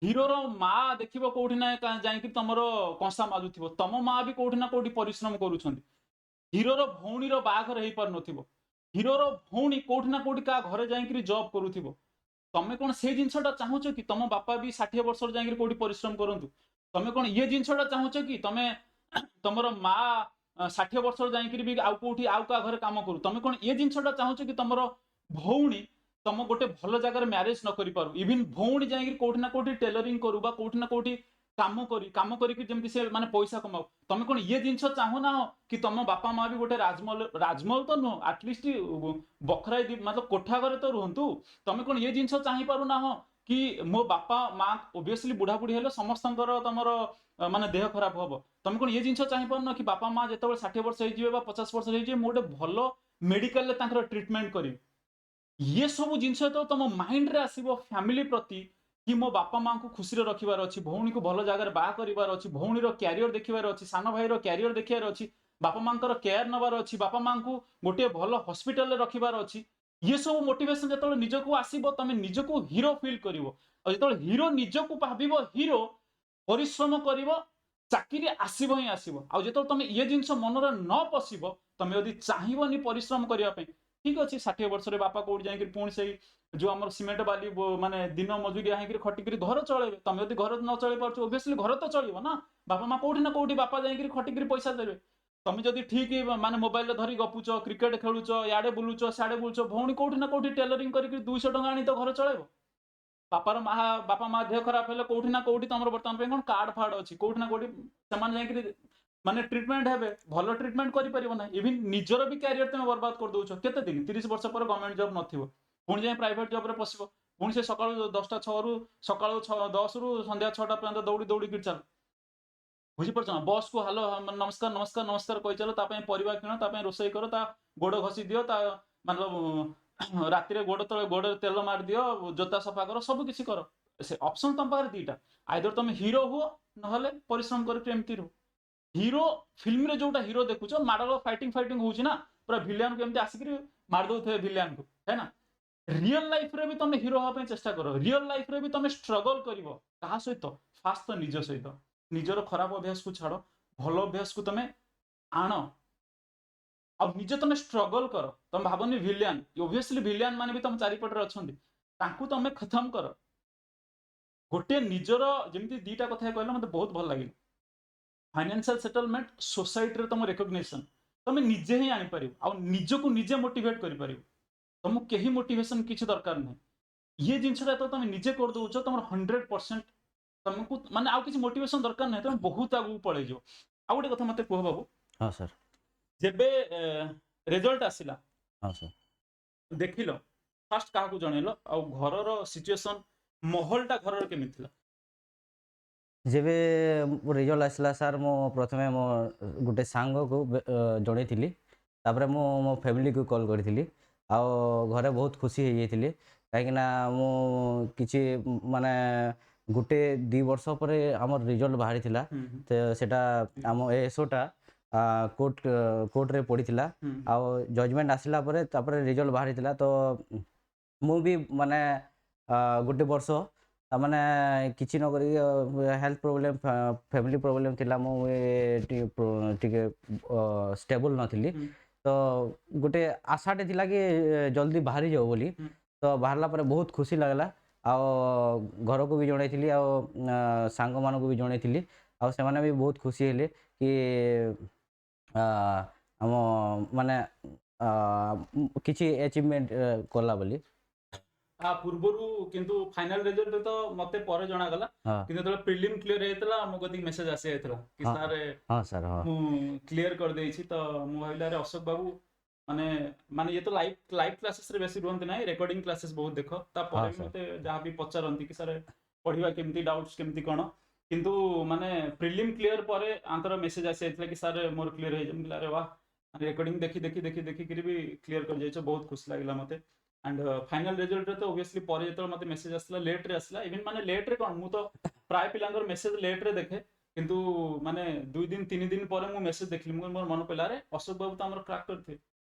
ହିରୋର ମା ଦେଖିବ କୋଉଠି ନା ଯାଇକି ତମର କଂସା ମାଜୁଥିବ, ତମ ମା ବି କୋଉଠି ନା କୋଉଠି ପରିଶ୍ରମ କରୁଛନ୍ତି। ହିରୋର ଭଉଣୀର ବାହାଘର ହେଇପାରୁନଥିବ, ହିରୋର ଭଉଣୀ କୋଉଠି ନା କୋଉଠି କାହା ଘରେ ଯାଇକି ଜବ୍ କରୁଥିବ। ତମେ କ'ଣ ସେଇ ଜିନିଷଟା ଚାହୁଁଛ କି ତମ ବାପା ବି 60 ବର୍ଷର ଯାଇକି କୋଉଠି ପରିଶ୍ରମ କରନ୍ତୁ? ତମେ କ'ଣ ଇଏ ଜିନିଷଟା ଚାହୁଁଛ କି ତମର ମା 60 ବର୍ଷର ଯାଇକି ବି ଆଉ କୋଉଠି ଆଉ କାହା ଘରେ କାମ କରୁ? ତମେ କ'ଣ ଇଏ ଜିନିଷଟା ଚାହୁଁଛ କି ତମର ଭଉଣୀ ତମ ଗୋଟେ ଭଲ ଜାଗାରେ ମ୍ୟାରେଜ ନ କରିପାରୁ, ଇଭିନ୍ ଭଉଣୀ ଯାଇକି କୋଉଠି ନା କୋଉଠି ଟେଲରିଂ କରୁ ବା କୋଉଠି ନା କୋଉଠି କାମ କରିକି ଯେମିତି ସେ ମାନେ ପଇସା କମାଉ, ତମେ କଣ ଇଏ ଜିନିଷ ଚାହୁଁନା କି ତମ ବାପା ମା ବି ଗୋଟେ ରାଜମହଲ ତ ନୁହଁ, ଆଟଲିଷ୍ଟ ବଖରାଇ मतलब କୋଠା ଘରେ ତ ରୁହନ୍ତୁ। ତମେ କଣ ଇଏ ଜିନିଷ ଚାହିଁ ପାରୁନା କି ମୋ ବାପା ମା ଓବିୟସଲି ବୁଢାବୁଢୀ ହେଲେ ସମସ୍ତଙ୍କର ତମର ମାନେ ଦେହ ଖରାପ ହବ, ତମେ କଣ ଇଏ ଜିନିଷ ଚାହିଁ ପାରୁନ କି ବାପା ମା ଯେତେବେଳେ 60 ବର୍ଷ ହେଇଯିବେ ବା 50 ବର୍ଷ ହେଇଯିବେ ମୁଁ ଗୋଟେ ଭଲ ମେଡିକାଲରେ ତାଙ୍କର ଟ୍ରିଟମେଣ୍ଟ କରିବି। ଇଏ ସବୁ ଜିନିଷ ତ ତମ ମାଇଣ୍ଡରେ ଆସିବ ଫ୍ୟାମିଲି ପ୍ରତି କି ମୋ ବାପା ମାଙ୍କୁ ଖୁସିରେ ରଖିବାର ଅଛି, ଭଉଣୀକୁ ଭଲ ଜାଗାରେ ବାହା କରିବାର ଅଛି, ଭଉଣୀର କ୍ୟାରିୟର ଦେଖିବାର ଅଛି, ସାନ ଭାଇର କ୍ୟାରିୟର ଦେଖିବାର ଅଛି, ବାପା ମାଙ୍କର କେୟାର ନେବାର ଅଛି, ବାପା ମାଙ୍କୁ ଗୋଟିଏ ଭଲ ହସ୍ପିଟାଲରେ ରଖିବାର ଅଛି। ଇଏ ସବୁ ମୋଟିଭେସନ ଯେତେବେଳେ ନିଜକୁ ଆସିବ ତମେ ନିଜକୁ ହିରୋ ଫିଲ୍ କରିବ। ଆଉ ଯେତେବେଳେ ହିରୋ ନିଜକୁ ଭାବିବ ହିରୋ, ପରିଶ୍ରମ କରିବ, ଚାକିରି ଆସିବ ହିଁ ଆସିବ। ଆଉ ଯେତେବେଳେ ତମେ ଇଏ ଜିନିଷ ମନରେ ନ ପଶିବ, ତମେ ଯଦି ଚାହିଁବନି ପରିଶ୍ରମ କରିବା ପାଇଁ, ଠିକ ଅଛି 60 ବର୍ଷରେ ବାପା କୋଉଠି ଯାଇକି ପୁଣି ସେଇ ଯୋଉ ଆମର ସିମେଣ୍ଟ ବାଲି ମାନେ ଦିନ ମଜୁରିଆ ହେଇକି ଖଟିକିରି ଘର ଚଳେଇବେ। ତମେ ଯଦି ଘର ନ ଚଳେଇ ପାରୁଛ ଓବିୟସଲି ଘର ତ ଚଳିବ ନା, ବାପା ମା କୋଉଠି ନା କୋଉଠି ବାପା ଯାଇକି ଖଟିକିରି ପଇସା ଦେବେ। ତମେ ଯଦି ଠିକ ମାନେ ମୋବାଇଲରେ ଧରି ଗପୁଛ, କ୍ରିକେଟ ଖେଳୁଛ, ଇଆଡେ ବୁଲୁଛ ସିଆଡେ ବୁଲୁଛ, ଭଉଣୀ କୋଉଠି ନା କୋଉଠି ଟେଲରିଂ କରିକି 200 ଟଙ୍କା ଆଣି ତ ଘର ଚଳେଇବ। ବାପା ମା ଦେହ ଖରାପ ହେଲେ କୋଉଠି ନା କୋଉଠି ତମର ବର୍ତ୍ତମାନ ପାଇଁ କଣ କାର୍ଡ ଫାର୍ଡ ଅଛି, କୋଉଠି ନା କୋଉଠି ସେମାନେ ଯାଇକିରି ମାନେ ଟ୍ରିଟମେଣ୍ଟ ହେବେ, ଭଲ ଟ୍ରିଟମେଣ୍ଟ କରିପାରିବ ନା, ଇଭିନ୍ ନିଜର ବି କ୍ୟାରିୟର ତମେ ବର୍ବାଦ କରିଦଉଛ। କେତେ ଦିନ 30 ବର୍ଷ ପରେ ଗଭର୍ଣ୍ଣମେଣ୍ଟ ଜବ ନଥିବ, ପୁଣି ଯାଇ ପ୍ରାଇଭେଟ ଜବରେ ପଶିବ, ପୁଣି ସେ ସକାଳୁ 10ଟା 6ରୁ ସକାଳୁ 10ରୁ ସନ୍ଧ୍ୟା 6ଟା ପର୍ଯ୍ୟନ୍ତ ଦୌଡ଼ିକି ଚାଲ। ବୁଝିପାରୁଛ ନା, ବସ୍ କୁ ହାଲୋ ନମସ୍କାର ନମସ୍କାର ନମସ୍କାର କହିଚାଲ, ତା ପାଇଁ ପରିବା କିଣ, ତା ପାଇଁ ରୋଷେଇ କର, ତା ଗୋଡ ଘଷି ଦିଅ, ତା ମାନେ ରାତିରେ ଗୋଡରେ ତେଲ ମାରିଦିଅ, ଜୋତା ସଫା କର, ସବୁ କିଛି କର। ସେ ଅପସନ ତମ ପାଖରେ ଦିଟା, ଆଇଦର ତମେ ହିରୋ ହୁଅ ନହେଲେ ପରିଶ୍ରମ କରିକି ଏମିତି ରୁହ। ହିରୋ ଫିଲ୍ମରେ ଯୋଉଟା ହିରୋ ଦେଖୁଛ ମାଡ ଫାଇଟିଂ ହଉଛି ନା, ପୁରା ଭିଲିଆନକୁ ଏମିତି ଆସିକିରି ମାରି ଦଉଥିବେ ଭିଲିଆନକୁ, है ना। ରିଅଲ ଲାଇଫରେ ବି ତମେ ହିରୋ ହବା ପାଇଁ ଚେଷ୍ଟା କର, ରିଅଲ ଲାଇଫରେ ବି ତମେ ଷ୍ଟ୍ରଗଲ କରିବ। କାହା ସହିତ? ଫାଷ୍ଟ ତ ନିଜ ସହିତ। ନିଜର ଖରାପ ଅଭ୍ୟାସକୁ ଛାଡ, ଭଲ ଅଭ୍ୟାସକୁ ତମେ ଆଣ, ଆଉ ନିଜେ ତମେ ଷ୍ଟ୍ରଗଲ କର। ତମେ ଭାବନି ଭିଲିଆନ, ଓବିୟସଲି ଭିଲିଆନ ମାନେ ବି ତମ ଚାରିପଟରେ ଅଛନ୍ତି, ତାଙ୍କୁ ତମେ ଖତମ କର। ଗୋଟେ ନିଜର ଯେମିତି ଦିଟା କଥା କହିଲ ମତେ ବହୁତ ଭଲ ଲାଗିଲା, ଫାଇନାନ୍ସିଆଲ ସେଟଲମେଣ୍ଟ, ସୋସାଇଟିରେ ତମ ରେକଗ୍ନିସନ ତମେ ନିଜେ ହିଁ ଆଣିପାରିବ, ଆଉ ନିଜକୁ ନିଜେ ମୋଟିଭେଟ କରିପାରିବ। ତମକୁ କେହି ମୋଟିଭେସନ କିଛି ଦରକାର ନାହିଁ। ଇଏ ଜିନିଷଟା ତ ତମେ ନିଜେ କରିଦଉଛ, ତମର 100% ତମକୁ ମାନେ ଆଉ କିଛି ମୋଟିଭେସନ ଦରକାର ନାହିଁ, ତମେ ବହୁତ ଆଗକୁ ପଳେଇଯିବ। ଆଉ ଗୋଟେ କଥା ମତେ କୁହ ବାବୁ, ହଁ ସାର୍। ଯେବେ ରେଜଲ୍ଟ ଆସିଲା ହଁ ସାର୍। ଦେଖିଲ, ଫାଷ୍ଟ କାହାକୁ ଜଣେଇଲ, ଆଉ ଘରର ସିଚୁଏସନ ମାହୋଲଟା ଘରର କେମିତି ଥିଲା? ଯେବେ ରେଜଲ୍ଟ ଆସିଲା ସାର୍, ମୁଁ ପ୍ରଥମେ ମୋ ଗୋଟେ ସାଙ୍ଗକୁ ଜଣେଇଥିଲି, ତାପରେ ମୁଁ ମୋ ଫ୍ୟାମିଲିକୁ କଲ୍ କରିଥିଲି। ଆଉ ଘରେ ବହୁତ ଖୁସି ହେଇଯାଇଥିଲି, କାହିଁକିନା ମୁଁ କିଛି ମାନେ ଗୋଟେ 2 ବର୍ଷ ପରେ ଆମର ରେଜଲ୍ଟ ବାହାରିଥିଲା। ତ ସେଟା ଆମ ଏଏସଓଟା କୋର୍ଟରେ ପଡ଼ିଥିଲା, ଆଉ ଜଜମେଣ୍ଟ ଆସିଲା ପରେ ତାପରେ ରେଜଲ୍ଟ ବାହାରିଥିଲା। ତ ମୁଁ ବି ମାନେ ଗୋଟେ ବର୍ଷ ତାମାନେ କିଛି ନ କରିକି ହେଲ୍ଥ ପ୍ରୋବ୍ଲେମ୍, ଫ୍ୟାମିଲି ପ୍ରୋବ୍ଲେମ୍ ଥିଲା, ମୁଁ ଟିକେ ଷ୍ଟେବୁଲ୍ ନଥିଲି। ତ ଗୋଟେ ଆଶାଟେ ଥିଲା କି ଜଲ୍ଦି ବାହାରି ଯାଉ ବୋଲି। ତ ବାହାରିଲା ପରେ ବହୁତ ଖୁସି ଲାଗିଲା, ଆଉ ଘରକୁ ବି ଜଣେଇଥିଲି, ଆଉ ସାଙ୍ଗମାନଙ୍କୁ ବି ଜଣେଇଥିଲି, ଆଉ ସେମାନେ ବି ବହୁତ ଖୁସି ହେଲେ କି ଆମ ମାନେ କିଛି ଆଚିଭମେଣ୍ଟ କଲା ବୋଲି। ଆ ପୂର୍ବରୁ କିନ୍ତୁ ଫାଇନାଲ ରେଜଲ୍ଟ ତ ମତେ ପରେ ଜଣାଗଲା, ହଁ କିନ୍ତୁ ଯେତେବେଳେ ପ୍ରିଲିମ୍ କ୍ଲିୟର ହେଇଥିଲା ମୋ କତିକି ମେସେଜ ଆସି ଯାଇଥିଲା କି ହଁ ସାର୍ ହଁ ସାର୍। ହଁ ମୁଁ କ୍ଲିୟର କରିଦେଇଛି। ତ ମୁଁ ଭାବିଲି ଆରେ ଅଶୋକ ବାବୁ ମାନେ ମାନେ ଇଏ ତ ଲାଇଭ କ୍ଲାସେସରେ ବେଶୀ ରୁହନ୍ତି ନାହିଁ, ରେକର୍ଡିଂ କ୍ଲାସେସ୍ ବହୁତ ଦେଖ, ତାପରେ ହଁ ବି ସାର୍। ମତେ ଯାହା ବି ପଚାରନ୍ତି କି ସାର୍ ପଢିବା କେମିତି, ଡାଉଟ୍ସ କେମିତି କଣ, କିନ୍ତୁ ମାନେ ପ୍ରିଲିମ୍ କ୍ଲିୟର ପରେ ଆଙ୍କର ମେସେଜ ଆସି ଯାଇଥିଲା କି ସାର୍ ମୋର କ୍ଲିୟର ହେଇଯିବ। ଆରେ ୱାହ, ରେକର୍ଡିଂ ଦେଖିକିରି ବି କ୍ଲିୟର କରିଯାଇଛ, ବହୁତ ଖୁସି ଲାଗିଲା ମତେ। ଆଣ୍ଡ ଫାଇନାଲ ରେଜଲ୍ଟରେ ତ ଓବିୟସଲି ପରେ ଯେତେବେଳେ ମତେ ମେସେଜ ଆସିଲା ଲେଟ୍ରେ ଆସିଲା, ଇଭେନ୍ ମାନେ ଲେଟ୍ରେ କଣ, ମୁଁ ତ ପ୍ରାୟ ପିଲାଙ୍କର ମେସେଜ ଲେଟ୍ରେ ଦେଖେ, କିନ୍ତୁ ମାନେ 2 ଦିନ 3 ଦିନ ପରେ ମୁଁ ମେସେଜ ଦେଖିଲି, ମୋର ମନେ ପଡ଼ିଲା ଆରେ ଅଶୋକ ବାବୁ ତ ଆମର କ୍ରାକ୍ କରିଥିବେ।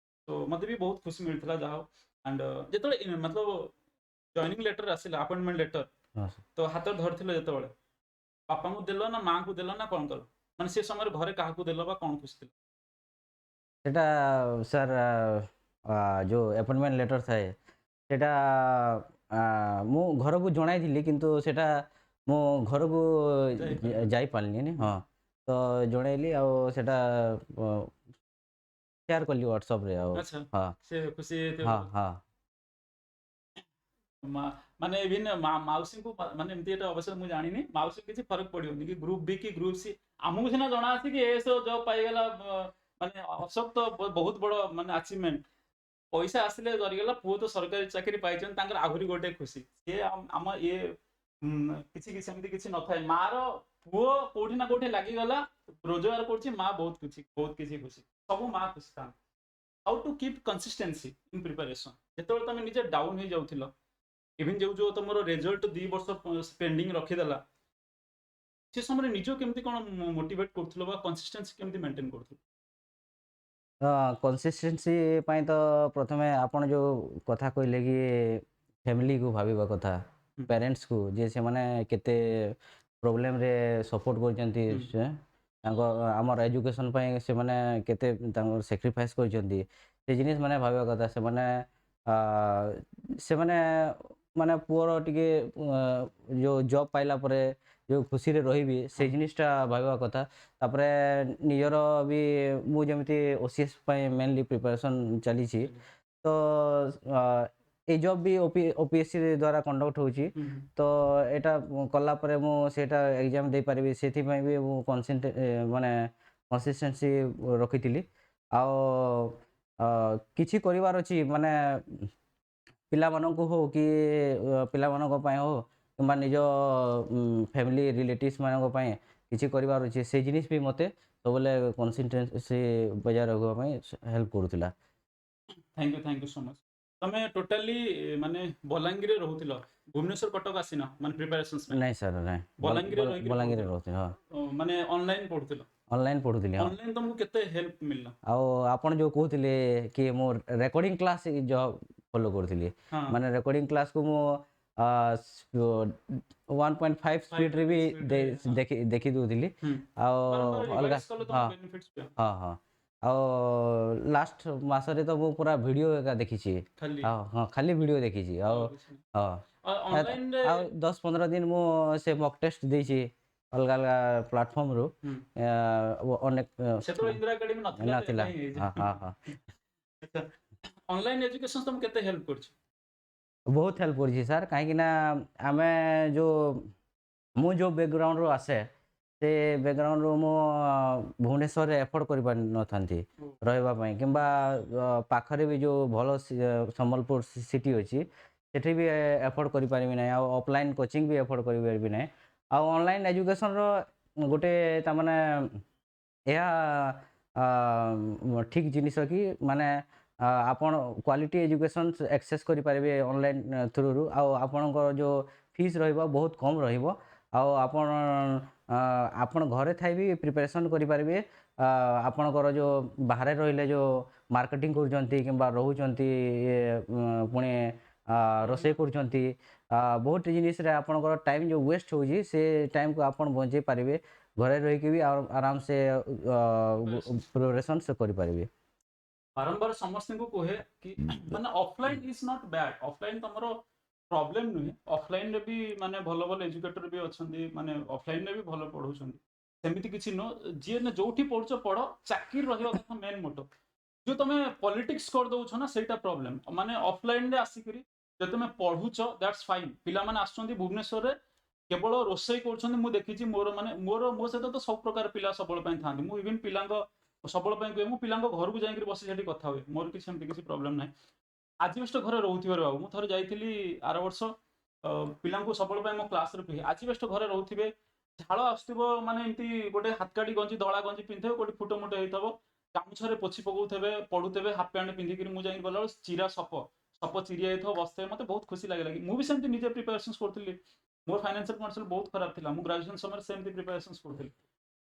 ତ ମତେ ବି ବହୁତ ଖୁସି ମିଳିଥିଲା ଯାହା ହଉ। ଆଣ୍ଡ ଯେତେବେଳେ मतलब ଜଏନିଂ ଲେଟର ଆସିଲା, ଆପଏଣ୍ଟମେଣ୍ଟ ଲେଟର, ହଁ ସାର୍। ତ ହାତରେ ଧରିଥିଲ ଯେତେବେଳେ, ବାପାଙ୍କୁ ଦେଲ ନା ମାଙ୍କୁ ଦେଲ ନା କଣ କଲ, ମାନେ ସେ ସମୟରେ ଘରେ କାହାକୁ ଦେଲ ବା କଣ ଖୁସି ଥିଲା? ସେଟା ସାର୍ ଯେଉଁ ଆପଏଣ୍ଟମେଣ୍ଟ ଲେଟର୍ ଥାଏ, ସେଟା ମୁଁ ଘରକୁ ଜଣାଇଥିଲି, କିନ୍ତୁ ସେଟା ମୁଁ ଘରକୁ ଯାଇପାରିଲନି? ଯାଇପାରିଲିନି। ହଁ, ତ ଜଣେଇଲି, ଆଉ ସେଟା ସେୟାର କଲି ହ୍ୱାଟ୍ସଆପ୍ରେ। ଆଉ ଆଚ୍ଛା, ହଁ ସେ ଖୁସି ହେଇଯାଇଥିବେ ହଁ ବହୁତ। ହଁ ମାନେ ଇଭିନ୍ ମାଉସୀଙ୍କୁ ମାନେ ଏମିତି ଏଟା ଅବଶ୍ୟ ମୁଁ ଜାଣିନି ମାଉସୀ କିଛି ଫରକ ପଡିବନି କି ଗ୍ରୁପ ବି କି ଗ୍ରୁପ ସି ଆମକୁ ସିନା ଜଣା ଅଛି କି ଏସବୁ ଜବ ପାଇଗଲା ମାନେ ଅଶୋକ ତ ବହୁତ ବଡ ମାନେ ଆଚିଭମେଣ୍ଟ ପଇସା ଆସିଲେ ସରିଗଲା ପୁଅ ତ ସରକାରୀ ଚାକିରି ପାଇଛନ୍ତି ତାଙ୍କର ଆହୁରି ଗୋଟେ ଖୁସି ସିଏ ଆମ ଇଏ କିଛି କିଛି ସେମିତି କିଛି ନଥାଏ ମାର ପୁଅ କୋଉଠି ନା କୋଉଠି ଲାଗିଗଲା ରୋଜଗାର କରୁଛି ମା ବହୁତ କିଛି ଖୁସି ସବୁ ମା ଖୁସି ଥାନ୍ତି how to keep consistency in preparation ଯେତେବେଳେ ତମେ ନିଜେ ଡାଉନ୍ ହେଇଯାଉଥିଲ ଇଭିନ୍ ଯୋଉ ତମର ରେଜଲ୍ଟ 2 ବର୍ଷ ପେଣ୍ଡିଂ ରଖିଦେଲା ସେ ସମୟରେ ନିଜକୁ କେମିତି କଣ ମୋଟିଭେଟ୍ କରୁଥିଲ ବା କନସିଷ୍ଟେନ୍ସି କେମିତି ମେଣ୍ଟେନ୍ କରୁଥିଲ? କନସିଷ୍ଟେନ୍ସି ପାଇଁ ତ ପ୍ରଥମେ ଆପଣ ଯେଉଁ କଥା କହିଲେ କି ଫ୍ୟାମିଲିକୁ ଭାବିବା କଥା ହୁଁ, ପ୍ୟାରେଣ୍ଟସ୍କୁ ଯେ ସେମାନେ କେତେ ପ୍ରୋବ୍ଲେମରେ ସପୋର୍ଟ କରିଛନ୍ତି ହୁଁ, ତାଙ୍କ ଆମର ଏଜୁକେସନ୍ ପାଇଁ ସେମାନେ କେତେ ତାଙ୍କର ସାକ୍ରିଫାଇସ୍ କରିଛନ୍ତି ସେ ଜିନିଷ ମାନେ ଭାବିବା କଥା ଆ, ସେମାନେ ମାନେ ପୁଅର ଟିକେ ଯେଉଁ ଜବ୍ ପାଇଲା ପରେ ଯେଉଁ ଖୁସିରେ ରହିବି ହଁ, ସେଇ ଜିନିଷଟା ଭାବିବା କଥା ତାପରେ ନିଜର ବି ମୁଁ ଯେମିତି OCS ପାଇଁ ମେନଲି ପ୍ରିପାରେସନ୍ ଚାଲିଛି ଚାଲିଛି। ତ ଏଇ ଜବ୍ ବି OPSC ଦ୍ୱାରା କଣ୍ଡକ୍ଟ ହେଉଛି ହୁଁ, ହୁଁ, ତ ଏଇଟା କଲା ପରେ ମୁଁ ସେଇଟା ଏକ୍ଜାମ୍ ଦେଇପାରିବି ସେଥିପାଇଁ ବି ମୁଁ ମାନେ କନସିଷ୍ଟେନ୍ସି ରଖିଥିଲି ଆଉ କିଛି କରିବାର ଅଛି ମାନେ ପିଲାମାନଙ୍କୁ ହଉ କି ପିଲାମାନଙ୍କ ପାଇଁ ହଉ କିମ୍ବା ନିଜ ଫ୍ୟାମିଲି ରିଲେଟିଭ୍ସ ମାନଙ୍କ ପାଇଁ କିଛି କରିବାର ଅଛି ସେଇ ଜିନିଷ ବି ମୋତେ ସବୁବେଳେ କନସିଷ୍ଟେନ୍ସି ବଜାୟ ରଖିବା ପାଇଁ ହେଲ୍ପ କରୁଥିଲା। ଥ୍ୟାଙ୍କ ୟୁ ସୋ ମଚ୍ ତମେ ଟୋଟାଲି ମାନେ ବଲାଙ୍ଗୀରରେ ରହୁଥିଲ ଭୁବନେଶ୍ୱର କଟକ ଆସିନ ମାନେ ପ୍ରିପାରେସନ୍ସ ପାଇଁ ନାଇଁ ସାର୍ ନାଇଁ ବଲାଙ୍ଗୀରରେ ରହିକିରି ବଲାଙ୍ଗୀରରେ ପଢୁଥିଲ ରହୁଥିଲି ହଁ ମାନେ ଅନଲାଇନ୍ ପଢୁଥିଲ ଅନଲାଇନ୍ ପଢୁଥିଲି ହଁ ଅନଲାଇନ୍ ତମକୁ କେତେ ହେଲ୍ପ ମିଳିଲା? ଆଉ ଆପଣ ଯେଉଁ କହୁଥିଲେ କି ମୁଁ ରେକର୍ଡ଼ିଂ କ୍ଲାସ୍ ଜବ୍ ଫଲୋ କରୁଥିଲି ହଁ ମାନେ ରେକର୍ଡ଼ିଂ କ୍ଲାସ୍କୁ ମୁଁ 1.5 ସ୍ପିଡ଼ରେ ବି ସ୍ପିଡରେ ହଁ ଦେଖି ଦେଉଥିଲି ଆଉ ବାରମ୍ବାର ଅଲଗା ରିଭାଇଜ କଲେ ହଁ ତମକୁ ବେନିଫିଟ୍ସ ପାଅ ହଁ ହଁ ଆଉ ଲାଷ୍ଟ ମାସରେ ତ ମୁଁ ପୁରା ଭିଡ଼ିଓ ଏକା ଦେଖିଛି ଖାଲି ଆଉ ହଁ ଖାଲି ଭିଡ଼ିଓ ଦେଖିଛି ଆଉ ଆଉ କିଛି ନାହିଁ ହଁ ଅନଲାଇନରେ ଆଉ 10-15 ଦିନ ମୁଁ ସେ ମକ୍ ଟେଷ୍ଟ ଦେଇଛି ଅଲଗା ଅଲଗା ପ୍ଲାଟଫର୍ମରୁ ଅନେକ ସେତେବେଳେ ଇନ୍ଦିରା ଏକାଡେମୀ ନଥିଲା ତ ନଥିଲା ଏବେ ହିଁ ହଁ ହେଇଛି ହଁ ହଁ ଅନଲାଇନ୍ ଏଜୁକେସନ ତମକୁ କେତେ ହେଲ୍ପ କରୁଛି? ବହୁତ ହେଲ୍ପ କରିଛି ସାର୍ କାହିଁକିନା ଆମେ ଯେଉଁ ମୁଁ ଯେଉଁ ବ୍ୟାକଗ୍ରାଉଣ୍ଡରୁ ଆସେ ସେ ବ୍ୟାକଗ୍ରାଉଣ୍ଡରୁ ମୁଁ ଭୁବନେଶ୍ୱରରେ ଏଫୋର୍ଡ଼ କରିପାରିନଥାନ୍ତି ରହିବା ପାଇଁ କିମ୍ବା ପାଖରେ ବି ଯେଉଁ ଭଲ ସମ୍ବଲପୁର ସିଟି ଅଛି ସେଠି ବି ଏଫୋର୍ଡ଼ କରିପାରିବି ନାହିଁ ଆଉ ଅଫଲାଇନ୍ କୋଚିଂ ବି ଏଫୋର୍ଡ଼ କରିପାରିବି ନାହିଁ ଆଉ ଅନଲାଇନ୍ ଏଜୁକେସନର ଗୋଟେ ତାମାନେ ଏହା ଠିକ୍ ଜିନିଷ କି ମାନେ ଆପଣ କ୍ୱାଲିଟି ଏଜୁକେସନ୍ ଆକ୍ସେସ୍ କରିପାରିବେ ଅନଲାଇନ୍ ଥ୍ରୁରୁ ଆଉ ଆପଣଙ୍କର ଯେଉଁ ଫିସ୍ ରହିବ ବହୁତ କମ୍ ରହିବ ଆଉ ଆପଣ ଘରେ ଥାଇ ବି ପ୍ରିପାରେସନ୍ କରିପାରିବେ ଆପଣଙ୍କର ଯେଉଁ ବାହାରେ ରହିଲେ ଯେଉଁ ମାର୍କେଟିଂ କରୁଛନ୍ତି କିମ୍ବା ରହୁଛନ୍ତି ପୁଣି ରୋଷେଇ କରୁଛନ୍ତି ବହୁତ ଜିନିଷରେ ଆପଣଙ୍କର ଟାଇମ୍ ଯେଉଁ ୱେଷ୍ଟ ହେଉଛି ସେ ଟାଇମ୍କୁ ଆପଣ ବଞ୍ଚେଇ ପାରିବେ ଘରେ ରହିକି ବି ଆରାମସେ ପ୍ରିପାରେସନ୍ ସେ କରିପାରିବେ। ବାରମ୍ବାର ସମସ୍ତଙ୍କୁ କୁହେ କି ମାନେ offline is not bad offline ତମର ପ୍ରୋବ୍ଲେମ ନୁହେଁ ଅଫଲାଇନରେ ବି ମାନେ ଭଲ ଭଲ ଏଜୁକେଟର ବି ଅଛନ୍ତି ମାନେ ଅଫଲାଇନରେ ବି ଭଲ ପଢଉଛନ୍ତି ସେମିତି କିଛି ନୁହଁ ଯିଏ ନା ଯୋଉଠି ପଢୁଛ ପଢ ଚାକିରି ରହିବା କଥା ମେନ୍ ମୋଟୋ ଯୋଉ ତମେ ପଲିଟିକ୍ସ କରିଦଉଛ ନା ସେଇଟା ପ୍ରୋବ୍ଲେମ ମାନେ ଅଫଲାଇନରେ ଆସିକିରି ଯଦି ତମେ ପଢୁଛ ଦ୍ୟାଟ୍ସ ଫାଇନ୍ ପିଲାମାନେ ଆସୁଛନ୍ତି ଭୁବନେଶ୍ୱରରେ କେବଳ ରୋଷେଇ କରୁଛନ୍ତି ମୁଁ ଦେଖିଛି ମୋ ସହିତ ତ ସବୁ ପ୍ରକାର ପିଲା ସବୁବେଳେ ପାଇଁ ଥାନ୍ତି ମୁଁ ଇଭିନ୍ ପିଲାଙ୍କ ସବୁବେଳେ ପାଇଁ କୁହେ ମୁଁ ପିଲାଙ୍କ ଘରକୁ ଯାଇକି ବସି ସେଠି କଥା ହୁଏ ମୋର କିଛି ସେମିତି କିଛି ପ୍ରୋବ୍ଲେମ ନାହିଁ ଆଜବେଷ୍ଟ ଘରେ ରହୁଥିବାରୁ ଆଉ ମୁଁ ଥରେ ଯାଇଥିଲି ଆର ବର୍ଷ ପିଲାଙ୍କୁ ସବୁବେଳେ ପାଇଁ ମୋ କ୍ଲାସରେ କୁହେ ଆଜବେଷ୍ଟ ଘରେ ରହୁଥିବେ ଝାଳ ଆସୁଥିବ ମାନେ ଏମିତି ଗୋଟେ ହାତକାଡି ଗଞ୍ଜି ଧଳା ଗଞ୍ଜି ପିନ୍ଧିଥିବ ଗୋଟେ ଫୁଟ ମୁଟ ହେଇଥିବ ଗାମୁଛାରେ ପୋଛି ପକଉଥିବେ ପଢୁଥିବେ ହାଫ ପ୍ୟାଣ୍ଟ ପିନ୍ଧିକିରି ମୁଁ ଯାଇକି ଗଲାବେଳେ ଚିରା ସପ ଚିରି ଯାଇଥିବ ବସିଥିବେ ମତେ ବହୁତ ଖୁସି ଲାଗିଲା କି ମୁଁ ବି ସେମିତି ନିଜେ ପ୍ରିପାରେସନ୍ କରୁଥିଲି ମୋର ଫାଇନାନ୍ସିଆଲ କଣ୍ଡିସନ ବହୁତ ଖରାପ ଥିଲା ମୁଁ ଗ୍ରାଜୁଏସନ ସମୟରେ ସେମିତି ପ୍ରିପାରେସନ୍ କରୁଥିଲି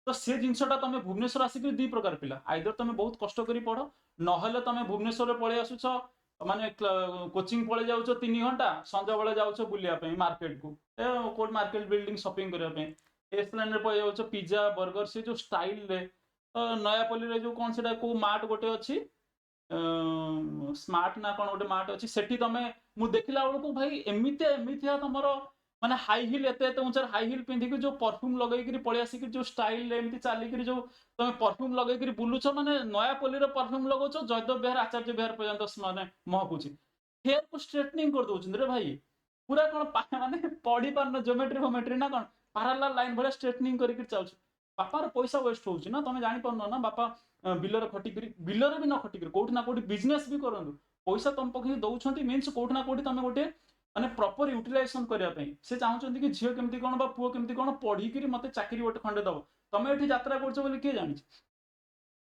ତ ସେ ଜିନିଷଟା ତମେ ଭୁବନେଶ୍ୱର ଆସିକି ଦି ପ୍ରକାର ପିଲା ଆଇଦର ତମେ ବହୁତ କଷ୍ଟ କରି ପଢ ନହେଲେ ତମେ ଭୁବନେଶ୍ୱରରେ ପଳେଇ ଆସୁଛ ମାନେ କୋଚିଂ ପଳେଇ ଯାଉଛ 3 ଘଣ୍ଟା ସଞ୍ଜବେଳେ ଯାଉଛ ବୁଲିବା ପାଇଁ ମାର୍କେଟକୁ କୋଉଠି ମାର୍କେଟ ବିଲ୍ଡିଂ ସପିଂ କରିବା ପାଇଁ ଏସପ୍ଲାନେଡରେ ପଳେଇ ଯାଉଛ ପିଜା ବର୍ଗର ସେ ଯୋଉ ଷ୍ଟାଇଲରେ ନୟାପଲ୍ଲୀରେ ଯୋଉ କଣ ସେଟା କୋଉ ମାର୍ଟ ଗୋଟେ ଅଛି ସ୍ମାର୍ଟ ନା କଣ ଗୋଟେ ମାର୍ଟ ଅଛି ସେଠି ତମେ ମୁଁ ଦେଖିଲା ବେଳକୁ ଭାଇ ଏମିତିଆ ତମର ମାନେ ହାଇ ହିଲ୍ ଏତେ ଉଞ୍ଚାରେ ହାଇ ହିଲ୍ ପିନ୍ଧିକି ଯୋଉ ପରଫ୍ୟୁମ ଲଗେଇକିରି ପଳେଇ ଆସିକି ଯୋଉ ଷ୍ଟାଇଲ ଏମିତି ଚାଲିକିରି ଯୋଉ ତମେ ପରଫ୍ୟୁମ ଲଗେଇକିରି ବୁଲୁଛ ମାନେ ନୟାପଲ୍ଲୀର ପରଫ୍ୟୁମ ଲଗାଉଛ ଜୟଦେବ ବିହାର ଆଚାର୍ଯ୍ୟ ବିହାର ପର୍ଯ୍ୟନ୍ତ ମାନେ ମହକୁଛି ହେୟାରକୁ ଷ୍ଟ୍ରେଟନିଂ କରିଦଉଛନ୍ତି ରେ ଭାଇ पूरा कौन माने पढ़ी पारन ज्योमेट्री फोमेट्री ना कौन पैरेलल लाइन भले स्ट्रेटनिंग करके चलछ बापार पैसा वेस्ट होउची ना तमे जानि पारन ना बापा बिलर खटी करी बिलर भी न खटी करी कोठी ना कोठी बिजनेस भी करंदु पैसा तुम पखे दउछंती मींस कोठी ना कोठी तमे गोटे माने प्रॉपर यूटिलाइजेशन करिया पई से चाहउछंती कि झियो केमती कोन बा पुओ केमती कोन पढ़ी करी मते चाकरी गोटे खंडे दबो तमे एठी यात्रा करछो बोली के जानि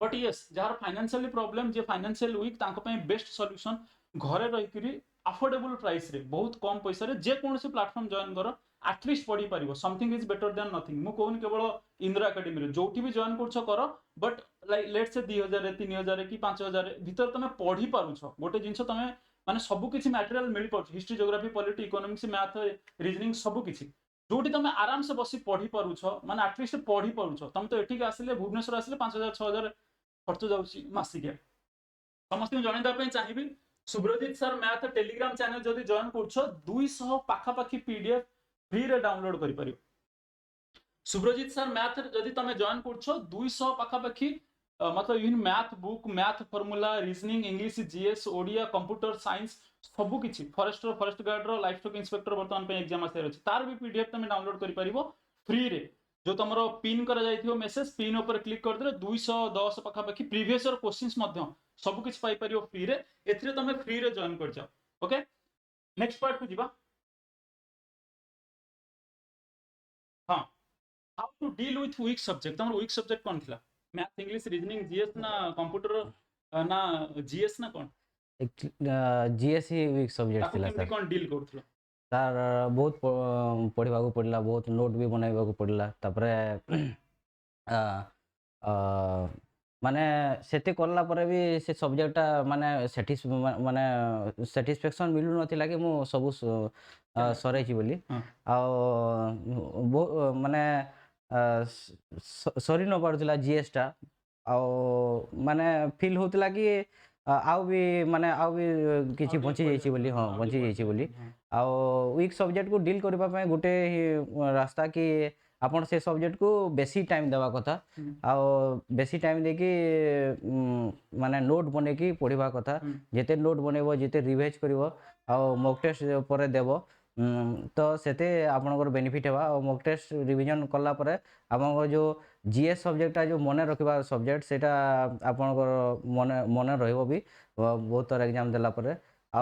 बट यस जार फाइनेंशियली प्रॉब्लम जे फाइनेंशियल वीक तांको पई बेस्ट सॉल्यूशन घरे रही करी अफोर्डेबल प्राइस रे बहुत कम पैसा रे जे कोनसी प्लेटफॉर्म जॉइन करो एटलिस्ट पढ़ी पारिबो something is better than nothing मु कहूनी केवल इंदिरा एकेडमी रे जोटी भी जॉइन करछो करो बट लाइक लेट्स से 2000 रे 3000 रे कि 5000 रे भीतर तमे पढ़ी पारुछो गोटे जिंस तमे माने सब किछि मटेरियल मिल पाछ history geography polity economics math reasoning सब किछि जोटी तमे आराम से बसी पढ़ी पारुछो माने एटलिस्ट पढ़ी पारुछो तमे तो एठी आसिले भुवनेश्वर आसिले 5000 6000 खर्च जाउछि मासिकिया समस्त जणैदा पई चाहिबी Subrajit sir math Telegram channel जदि जॉइन करछो 200 पाखापाखी पीडीएफ फ्री रे डाउनलोड करि परियो सुब्रजीत सर मैथ जदि तमे जॉइन करछो 200 पाखापाखी मतलब in math book math formula reasoning English GS Odia computer science सब किछि फॉरेस्टर फॉरेस्ट गार्ड रो लाइफ स्टॉक इंस्पेक्टर वर्तमान पे एग्जाम आसे अछि तार भी पीडीएफ तमे डाउनलोड करि परिबो फ्री रे जो तमरो पिन करा जाइथियो मेसेज पिन ऊपर क्लिक कर दे 210 पाखापाखी प्रीवियस ईयर क्वेश्चंस मध्य सब किछि पाई परियो फ्री रे एथरे तमे फ्री रे जॉइन कर जाओ ओके नेक्स्ट पार्ट को जीवा हां how to deal with weak subject तमरो वीक सब्जेक्ट कोन थिला मैथ इंग्लिश रीजनिंग जीएस ना कंप्यूटर ना जीएस ना कोन जीएस ही वीक सब्जेक्ट ताको थिला केमती सर कोन डील करथलो तार बहुत पढ़ा को पड़ला बहुत नोट भी बनाइबा को पड़ला तापरे माने सेते करला परे भी से सब्जेक्टटा माने माने सेटिस्फेक्शन मिलु नथिला कि मु सब सरै छी बोली हां माने सरी न पारुथिला जीएस टा आ माने फील होतला कि आउ भी माने आउ भी किछि बंची जाइछि बोली हां बंची जाइछि बोली आ वीक सब्जेक्ट को डील करबा पय गुटे रास्ता कि आपण से सब्जेक्ट को बेसी टाइम देवा कथा आ बेसी टाइम देकी माने नोट बने की पढ़िबा कथा जेते नोट बनेबो जेते रिवाइज करिवो आ मॉक टेस्ट परे देबो तो सेते आपनकर बेनिफिट हेबा और मॉक टेस्ट रिवीजन करला परे आपनकर जो जीएस सब्जेक्टटा जो मने रखिबा सब्जेक्ट सेटा आपनकर मने रहइबो भी बहुत तरह एग्जाम देला परे आ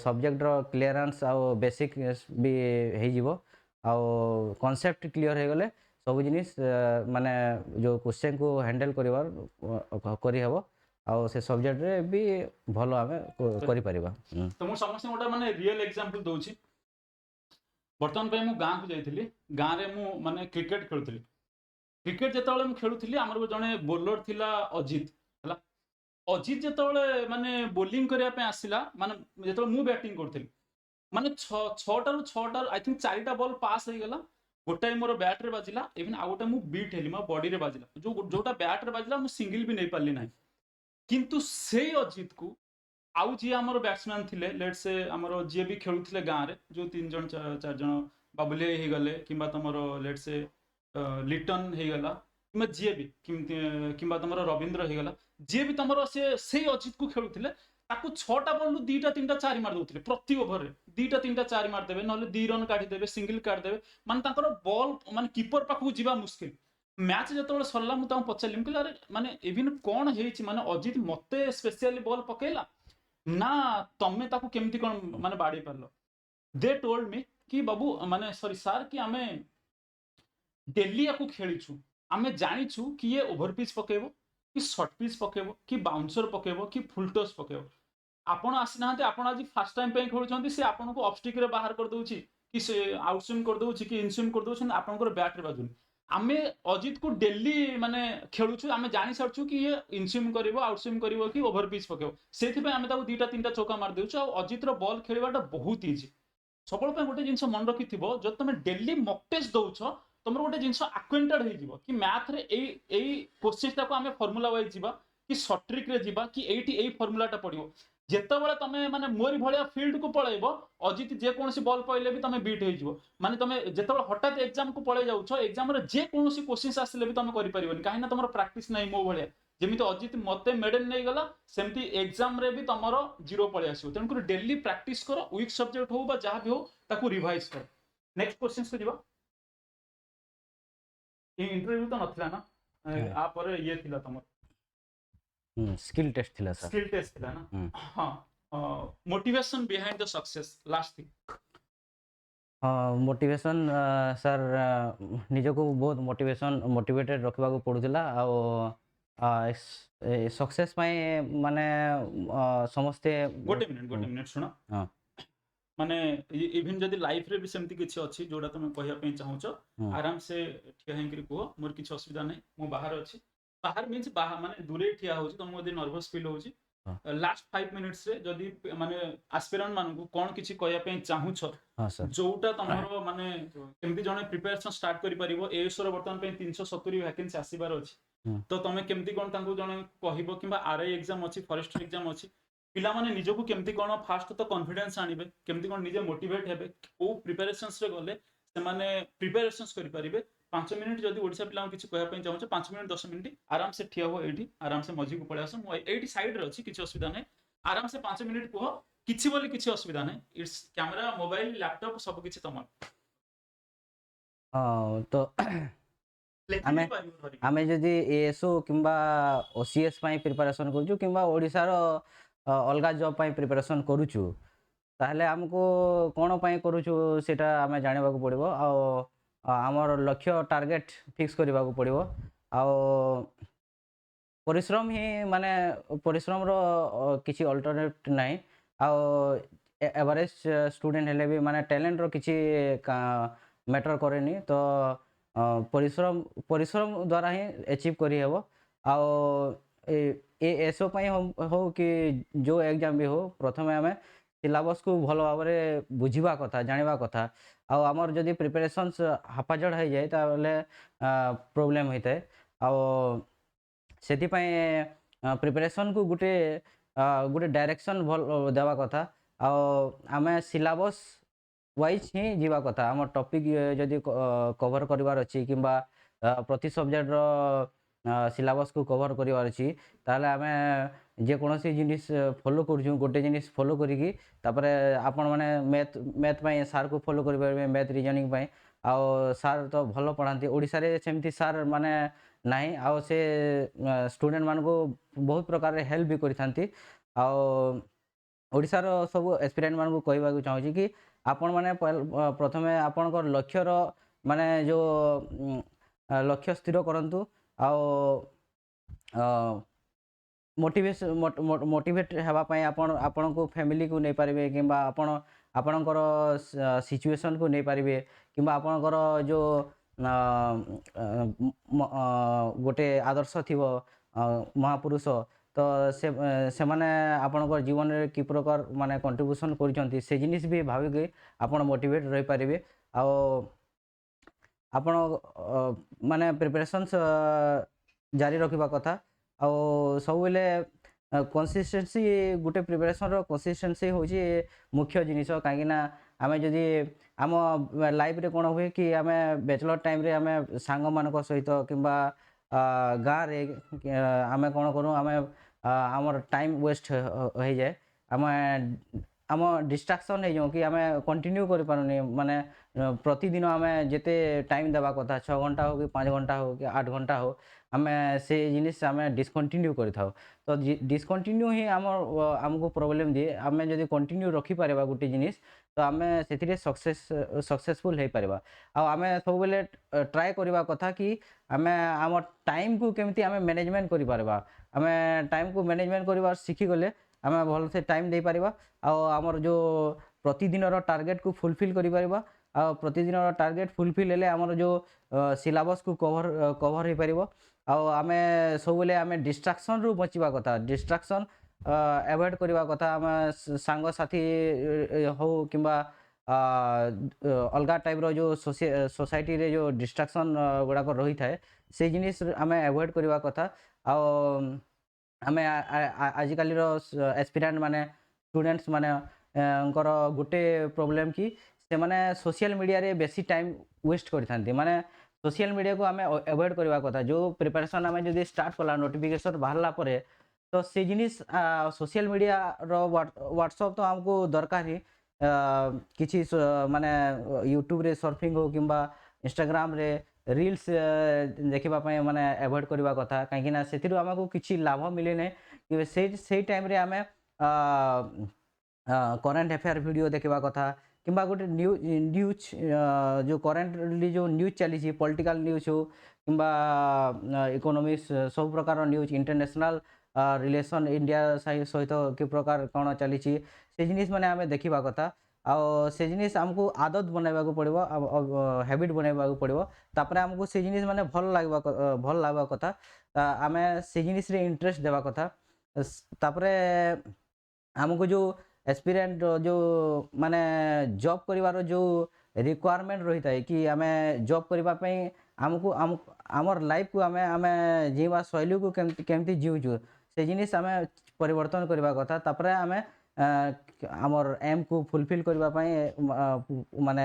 सब्जेक्ट रो क्लियरेंस आ बेसिक भी हे जीवो आ कांसेप्ट क्लियर हे गले सब जिनिस माने जो क्वेश्चन को हैंडल करिवार करि हेबो आ से सब्जेक्ट रे भी भलो आमे करि परिबा तो मु समस्त गोटा माने रियल एग्जांपल दोछि बर्तमान पे मु गां को जाइथिली गां रे मु माने क्रिकेट खेलुथिली क्रिकेट जेतବେଳେ मु खेलुथिली हमर जने बोलर थिला अजित हला अजित जेतବେଳେ माने बोलिंग करिया पे आसिला माने जेतବେଳେ मु बैटिंग करथिली माने 6 टा रु 6 टा आई थिंक 4 टा बॉल पास हे गला गोटाई मोर बैट रे बाजिला इवन आ गोटा मु बीट हेली मो बॉडी रे बाजिला जोटा बैट रे बाजिला मु सिंगल भी नहीं पारली नाही किंतु से अजित को आउ जी हमर बैट्समैन थिले लेट से हमर जे भी खेलुथिले गां रे जो 3 जन 4 जन बाबुले हे गले किबा तमरो लेट से लिटन हे गला किबा जे भी किबा तमरो रविंद्र हे गला जे भी तमरो से अजित को खेलुथिले ताकू 6 टा बॉल 2 टा 3 टा 4 मार दोथिले प्रति ओवर रे 2 टा 3 टा 4 मार देबे नले 2 रन काटी देबे सिंगल काट देबे माने ताकर बॉल माने कीपर पाखु जीवा मुश्किल मैच जेतବେଳେ सरला मु ता पछाली मुकला अरे माने इवन कोन हेछि माने अजित मते स्पेशली बॉल पकेला ना तमे ताकू केमती कोन माने बाडी परलो दे टोल्ड मी कि बाबू माने सॉरी सर कि हमें डेली याकू खेलीछु आमे जानिछु कि ये ओवर पिच पकेबो कि शॉर्ट पिच पकेबो कि बाउंसर पकेबो कि फुल टॉस पकेबो आपण आसिनाते आपण आज फर्स्ट टाइम पे खेलुछंती से आपण को ऑब्स्टिक रे बाहर कर दोछि कि से आउटस्विंग कर दोछि कि इनस्विंग कर दोछि आपण को बैट रे बाजुनी आमे अजित को डेली माने खेलुछु आमे जानि सरछु कि ये इनस्विंग करिवो आउटस्विंग करिवो कि ओवर पिच पकेबो सेथि पे आमे ताको 2 टा 3 टा चौका मार देउछु आ अजित रो बॉल खेलिबाटा बहुत इजी सबल पे गोटे जिंस मन रखिथिबो जो तमे डेली मॉक टेस्ट दोउछो तमरो गोटे जिंस एक्वेंटेड हे जीवो कि मैथ रे एई क्वेश्चन ताको आमे फार्मूला वाइज जीवा कि शॉर्ट ट्रिक रे जीवा कि एठी एई फार्मूलाटा पडिवो जेतेबेले तमे माने मोरी भलिया फील्ड को पळेइबो अजित जे कोनसी बॉल पइले भी तमे बीट हे जीवो माने तमे जेतेबेले हठात एग्जाम को पळे जाउछो एग्जाम रे जे कोनसी क्वेश्चंस आसिले भी तमे करि परिबोनी काहे ना तमरो प्रैक्टिस नै मो भलिया ଯେମିତି ଅଜିତ ମତେ ମେଡେଲ ନେଇଗଲା ସେମିତି ଏକ୍ସାମ ରେ ବି ତମର 0 ପଳେଇ ଆସିବ। ତେଣୁକରି ଡେଲି ପ୍ରାକ୍ଟିସ କର, ୱିକ୍ ସବଜେକ୍ଟ ହଉ ବା ଯାହା ବି ହଉ ତାକୁ ରିଭାଇଜ କର। ନେକ୍ସଟ क्वेश्चंस को ଯିବା। ये इंटरव्यू तो नथिला ना, आ पर ये थिला तमर स्किल टेस्ट थिला सर। स्किल टेस्ट थिला ना। हां, motivation behind the success last thing. Motivation sir निजको बहुत मोटिवेटेड रखबा को पडुला आ सक्सेस पाए माने समस्ते गोटे मिनिट सुना। हाँ। माने इवन जदि लाइफ रे भी सेमती किछि अछि जोडा तुम कहया पे चाहूछ, आराम से ठिया हेंकरी कहो, मोर किछि असुविधा नै, मो बाहर अछि। बाहर मीन्स बाहर माने दूरे ठिया होछि, तुम यदि नर्वस फील होछि लास्ट 5 मिनिट्स रे जदि माने एस्पिरेंट मान को कोन किछि कहया पे चाहूछ, हाँ सर। जोटा तमरो माने केमती जने प्रिपरेशन स्टार्ट करि परिबो। एएसओ रो वर्तमान पे 370 वैकेंसी आसीबार अछि, तो तमे केमती कोन तांको जने कहिबो किबा आरआई एग्जाम अछि, फॉरेस्टर एग्जाम अछि, पिला माने निजको केमती कोन फास्ट तो कॉन्फिडेंस आनिबे, केमती कोन निजे मोटिवेट हेबे, ओ प्रिपरेशंस रे गले से माने प्रिपरेशंस करि परिबे। 5 मिनिट जदि ओडिसा पिला किछि कहया पे चाहूछ, 5 मिनिट 10 मिनिट आराम से ठिया हो, एठी आराम से मझी को पळे आसो, मो एठी साइड रे अछि, किछि असुविधा नै। आराम से 5 मिनिट कहो, किछि बोली किछि असुविधा नै। इट्स कैमरा, मोबाइल, लैपटॉप सब किछि तमर। तो आमे आमे जदि एएसओ किंबा ओसीएस पाई प्रिपरेशन करूछु किंबा ओडिसा रो अलगा जॉब पाई प्रिपरेशन करूछु, ताहले हमको कोन पाई करूछु सेटा आमे जानिबा को पड़िबो। आ हमर लक्ष्य टार्गेट फिक्स करबा को पड़िबो। आ परिश्रम ही माने परिश्रम रो किछि अल्टरनेट नाही। आ एवरेज स्टूडेंट हेले भी माने टैलेंट रो किछि मैटर करेनी। तो परिश्रम द्वारा ही अचीव करी हेबो। आ एसओ पाई हो कि जो एग्जाम भी हो, प्रथमे आमे सिलेबस को भलो भाबरे बुझिबा कथा, जानिबा कथा। आ हमर जदि प्रिपरेशंस हापाजड हो जाय ताले प्रॉब्लम होइतै। आ सेति पाई प्रिपरेशन को गुटे डायरेक्शन भल देवा कथा। आ आमे सिलेबस वाइज ही जीवा कथा। हमर टॉपिक जदि कवर करिवार अछि किंबा प्रति सब्जेक्ट रो सिलेबस को कवर करिवार अछि, ताले आमे जे कोनोसी जिनिस फॉलो करछु, गोटे जिनिस फॉलो करिकी तापरे आपण माने मैथ पाई सर को फॉलो करि परबे, मैथ रीजनिंग पाई। आ सर तो भलो पढांती, ओडिसा रे सेमती सर माने नाही। आ से स्टूडेंट मान को बहुत प्रकार रे हेल्प भी करिथांती। आ ओडिसा रो सब एस्पिरेंट मान को कहबा को चाहूची कि आपण माने प्रथमे आपणकर लक्ष्य रो माने जो लक्ष्य स्थिर करंतु। आ मोटिवेट हेबा पाई आपण को फैमिली को नै पारिबे किंबा आपणकर सिचुएशन को नै पारिबे किंबा आपणकर जो गोटे आदर्श थिबो महापुरुष, तो से माने आपणकर जीवन रे कि प्रकार माने कंट्रीब्यूशन करिसंती, से जिनिस भी भाबी के आपण मोटिवेट रहि पारिबे। आ आपण माने प्रिपरेशंस जारी रखिबा कथा। आ सब बेले कंसिस्टेंसी, गुटे प्रिपरेशन रो कंसिस्टेंसी होची मुख्य जिनिस। काहे ना आमे जदि आम लाइफ रे कोन होय कि आमे बैचलर टाइम रे आमे सांग मानको सहित किंबा गाँ रे आमे कोन करू, आमे हमर टाइम वेस्ट हो जाए। आम डिस्ट्रैक्शन हो जाऊ कि आमे कंटिन्यू करि पारुनी। माने प्रतिदिन आमे जेते टाइम देबा कथा 6 घंटा हो कि 5 घंटा हो कि 8 घंटा हो, आमे से जिनिस आमे डिसकंटिन्यू करि थाउ। तो डिसकंटिन्यू ही हमको प्रॉब्लम दिए। आमे जदि कंटिन्यू रखि पारेबा गुटे जिनिस, तो आमे सेथिरे सक्सेसफुल हे पारेबा। आ आमे सब बेले ट्राई करबा कथा कि आमे हमर टाइम को केमती आमे मैनेजमेंट करि पारेबा। आमे टाइम को मैनेजमेंट करबा सीखि गले आमे भल से टाइम दे पारिबा। आ हमर जो प्रतिदिन रो टारगेट को फुलफिल करि पारिबा। आ प्रतिदिन रो टारगेट फुलफिल हेले हमर जो सिलेबस को कवर हे पारिबो। आ आमे सब बेले आमे डिस्ट्रैक्शन रु बचिबा कथा। डिस्ट्रैक्शन अवॉइड करबा कथा। आमे सांग साथी हो किंबा अलगा टाइप रो जो सोसाइटी रे जो डिस्ट्रैक्शन गुडा को रही थाए, से जिनिस आमे अवॉइड करबा कथा। आ आमे आजिकाली रो एस्पिरेंट माने स्टूडेंट्स माने अंकर गुटे प्रॉब्लम कि से माने सोशल मीडिया रे बेसी टाइम वेस्ट करि थांती। माने सोशल मीडिया को आम एवॉइड करवा कथा जो प्रिपरेशन आम जो स्टार्ट कला नोटिफिकेशन बाहरला परे तो से जिनिस सोशल मीडिया रो व्हाट्सएप तो हमको दरकार ही किसी माने यूट्यूब रे सर्फिंग हो किंबा इंस्टाग्राम रे रील्स देखा माने एवॉइड करवा कथा कहीं से आमको किसी लाभ मिले ना कि से टाइम रे आम करेन्ट अफेयर वीडियो देखा कथा किंबा गोटे न्यूज जो करेन्टली जो न्यूज चली पॉलिटिकल न्यूज हो किंबा इकोनॉमिक्स सब प्रकार न्यूज इंटरनेशनल रिलेशन इंडिया सहित कि प्रकार कौन चली से जिनिस माने आमे देखा कथा आउ से जिनिस आमको आदत बनवाक पड़ो हैबिट बनवाक पड़ो तापर आमको से जिनिस माने भल लगवा कथा आमे से जिनिस रे इंटरेस्ट देवा कथा तापर आमको जो एस्पिरेंट जो माने जॉब करिवार जो रिक्वायरमेंट रही है कि आम जॉब करने आमको आमर लाइफ को आम आम जीवा शैली को केमती जीवुँ से जिनिस आम परिवर्तन करवा कथा तापर आम आमर एम को फुलफिल करने माने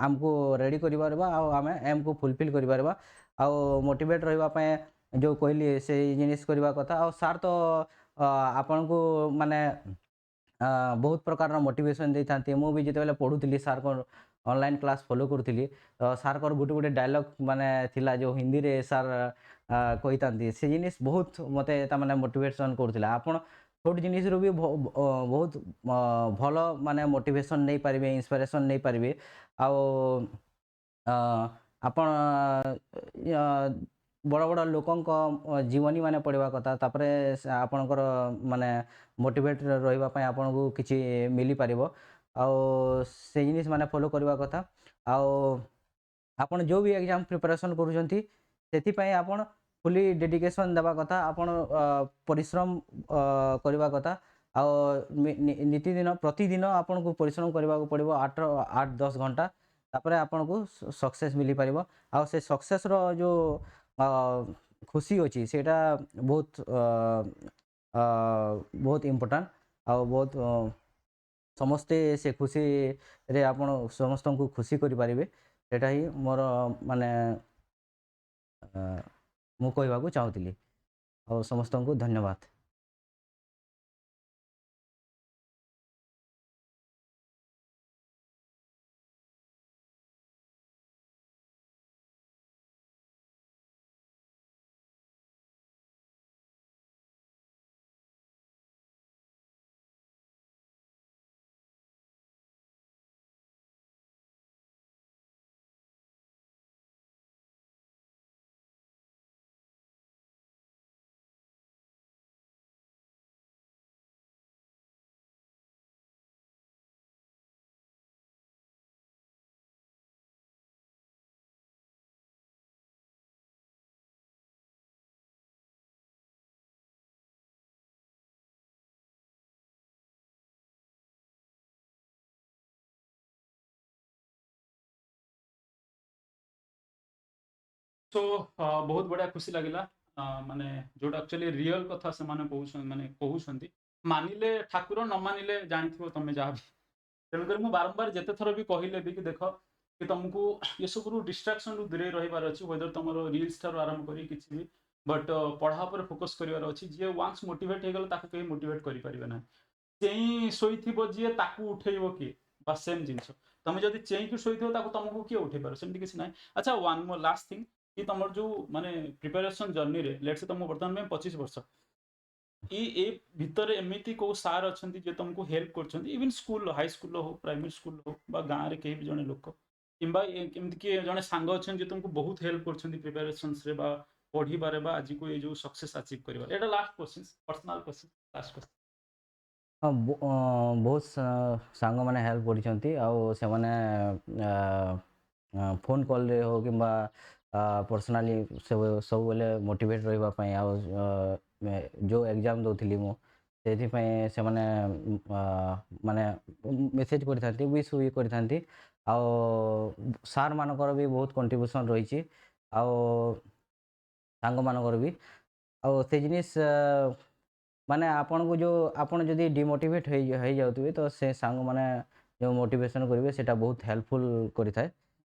आमको रेडी कर आम एम को फुलफिल कर मोटिवेट रही जो कहली से जिनिस करवा कथा आ सार तो आपण को माने बहुत प्रकार मोटिवेशन दे था मुझे जिते पढ़ुली सार को ऑनलाइन क्लास फॉलो करूली सार को गोटे गोटे डायलॉग माने थिला जो हिंदी रे सार कही था से जिनिस बहुत मते माने मोटिवेशन करूला आपण छोट जिनिस भी बहुत भल माने मोटिवेशन नहीं पारे इंस्पिरेशन नहीं पारे आपण बड़ बड़ लोकों जीवनी माने पढ़वा कथा तापर आपणकर माने मोटिवेट रही आपन को किसी मिली पारिबो आउ से जिनिस माने फॉलो करवा कथा आउ आपन जो भी एग्जाम प्रिपरेशन करूछंती सेति पई आपन फुली डेडिकेशन देवा कथा आपन परिश्रम करवा कथा आउ नीतिदिन प्रतिदिन आपन को परिश्रम करबा को पड़िबो 8-10 घंटा तापर आपन को सक्सेस मिली पारिबो आउ से सक्सेस रो जो खुशी अच्छी सेटा बहुत बहुत इम्पोर्टाट आ बहुत समस्ते से खुशी रे आपण समस्त को खुशी करि पारिबे सेटा ही मोर माने मु कहबा को चाहूतिली और समस्त को धन्यवाद। सो बहुत बढ़िया खुशी लगिला माने जोटा एक्चुअली रियल कथा से माने कहउछंती मानिले ठाकुर न मानिले जानिथिबो तमे जा तेणुकर मु बारंबार जेते थर भी कहले भी कि देख कि तुमको ये सब डिस्ट्राक्शन रु दूरे रहिबार अछि वेदर तुमरो रील्स थारो आरंभ करी किछि भी बट पढ़ा पर फोकस करिवार अछि जे वांस मोटिवेट हे गेल ताकू केही मोटिवेट करि परिबे ना चेई सोइथिबो जे ताकू उठेइबो कि बा सेम जिंस तमे जदी चेई कि सोइथिबो ताकू तुमको के उठेइ पारो सेमति किछि नै अच्छा वन मोर लास्ट थिंग कि तुम जो माने प्रिपरेशन जर्नी रे लेट्स से तुम वर्तमान में 25 वर्ष ए भितर एमिति को सार अछंती जे तुमको हेल्प करछंती इवन स्कूल हाई स्कूल हो प्राइमरी स्कूल हो बा गांव रे केही भी जने लोक किंबा एमिति कि जने सांग अछन जे तुमको बहुत हेल्प करछंती प्रिपरेशंस रे बा पढ़ी बारे बा आज को ये जो सक्सेस अचीव करबा एटा last question personal question last question हाँ बहुत सांग मैंने हेल्प करिसेंती आउ से माने फोन कॉल रे हो किंबा पर्सनाली सब बेले मोटिवेट रहिबा पई आउ जो एग्जाम दउथिली मु सेथि पई से माने माने मेसेज करिथांती विश हुई करिथांती आउ सार मानकर भी बहुत कंट्रीब्यूशन रही आउ सांग मानकर भी आउ से जिनिस माने आपन को जो आपन जदि डिमोटिवेट हो जाउतबे तो से सांग माने जो मोटिवेशन करिवे सेटा बहुत हेल्पफुल करिथाय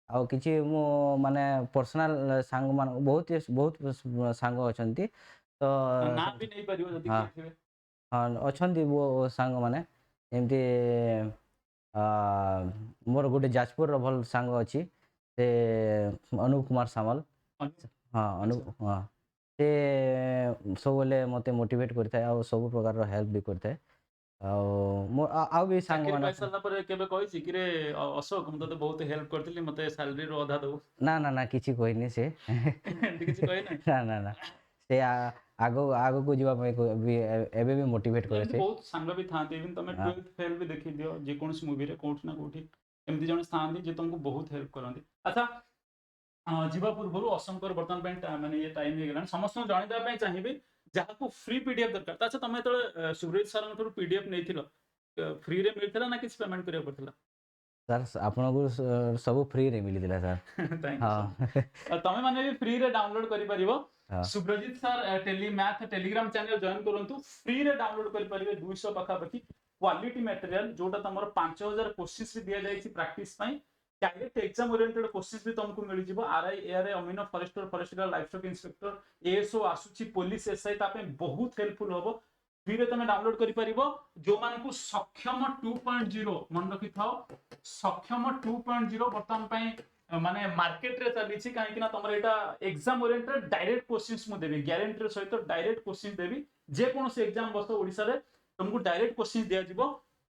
ଆଉ କିଛି ମୁଁ ମାନେ ପର୍ସନାଲ ସାଙ୍ଗମାନ ବହୁତ ବହୁତ ସାଙ୍ଗ ଅଛନ୍ତି ତ ନା ବି ନେଇ ପାରିବ ଯଦି ହଁ କିଏ ଥିବେ। ହଁ ଅଛନ୍ତି ସାଙ୍ଗମାନେ ଏମିତି ଆ, ମୋର ଗୋଟେ ଯାଜପୁରର ଭଲ ସାଙ୍ଗ ଅଛି ସେ ଅନୁପ କୁମାର ସାମଲ ହଁ ଆଚ୍ଛା। ହଁ ସେ ସବୁବେଳେ ମୋତେ ମୋଟିଭେଟ୍ କରିଥାଏ ଆଉ ସବୁ ପ୍ରକାରର ହେଲ୍ପ ବି କରିଥାଏ ଆଉ ମୋ ଆଉ ବି ଚାକିରି ସାଙ୍ଗମାନେ ପାଇ ଅଛନ୍ତି। ସାରିଲା ପରେ କେବେ କହିଛି କି ରେ ଅଶୋକ ମୁଁ ତତେ ବହୁତ ହେଲ୍ପ କରିଥିଲି ମତେ ସାଲାରୀରୁ ଅଧା ଦବୁ? ନା ନା ନା କିଛି କହିନି ସେ ଏମିତି କିଛି କହେ ନାହିଁ। ନା ନା ନା ସେ ଆଗକୁ ଯିବା ପାଇଁ ଏବେ ବି ମୋଟିଭେଟ୍ କରେ ଏମିତି ସେ ବହୁତ ସାଙ୍ଗ ବି ଥାଆନ୍ତି ଇଭେନ୍ ତମେ ହଁ 12th ଫେଲ୍ ବି ଦେଖିଦିଅ ଯେକୌଣସି ମୁଭିରେ କୋଉଠି ନା କୋଉଠି ଏମିତି ଜଣେ ଥାଆନ୍ତି ଯେ ତମକୁ ବହୁତ ହେଲ୍ପ କରନ୍ତି। ଆଚ୍ଛା ଯିବା ପୂର୍ବରୁ ଅଶୋକଙ୍କର ବର୍ତ୍ତମାନ ପାଇଁ ମାନେ ଇଏ ଟାଇମ୍ ହେଇଗଲାଣି ସମସ୍ତଙ୍କୁ ଜଣେଇଦେବା ପାଇଁ ଚାହିଁବି ଯାହାକୁ ଫ୍ରି ପିଡିଏଫ୍ ଦରକାର ତ ଆଚ୍ଛା ତମେ ଯେତେବେଳେ ସୁବ୍ରଜିତ ସାରଙ୍କଠାରୁ ପିଡିଏଫ୍ ନେଇଥିଲ ଫ୍ରିରେ ମିଳିଥିଲା ନା କିଛି ପେମେଣ୍ଟ କରିବାକୁ ପଡ଼ିଥିଲା? ସାର୍ ଆପଣଙ୍କୁ ସବୁ ଫ୍ରିରେ ମିଳିଥିଲା ସାର୍ ଥ୍ୟାଙ୍କ ୟୁ ହଁ ସୋ ମଚ୍। ତମେ ମାନେ ବି ଫ୍ରିରେ ଡାଉନଲୋଡ୍ କରିପାରିବ। ହଁ Subrajit sir math telegram channel join କରନ୍ତୁ ଫ୍ରିରେ ଡାଉନଲୋଡ୍ କରିପାରିବେ 200 ପାଖାପାଖି କ୍ୱାଲିଟି ମ୍ୟାଟେରିଆଲ ଯୋଉଟା ତମର 5000 କୋଶ୍ଚିନ୍ସ ବି ଦିଆଯାଇଛି ପ୍ରାକ୍ଟିସ ପାଇଁ डायरेक्ट एग्जाम ओरिएंटेड क्वेश्चंस भी तुमको मिल जिवो आरआई एआरआई अमीनो forester forester livestock inspector ASO आसुची पुलिस एसआई तापे बहुत हेल्पफुल होबो फ्री रे तुम डाउनलोड करि परिबो जो मानकु सक्षम 2.0 मन रखि थाओ सक्षम 2.0 वर्तमान पई माने मार्केट रे चली छि काहे कि ना तमर एटा एग्जाम ओरिएंटेड डायरेक्ट क्वेश्चंस मु देबी गारंटी रे सहित डायरेक्ट क्वेश्चन देबी जे कोनोसी एग्जाम बस ओडिसा रे तुमको डायरेक्ट क्वेश्चन दिया जिवो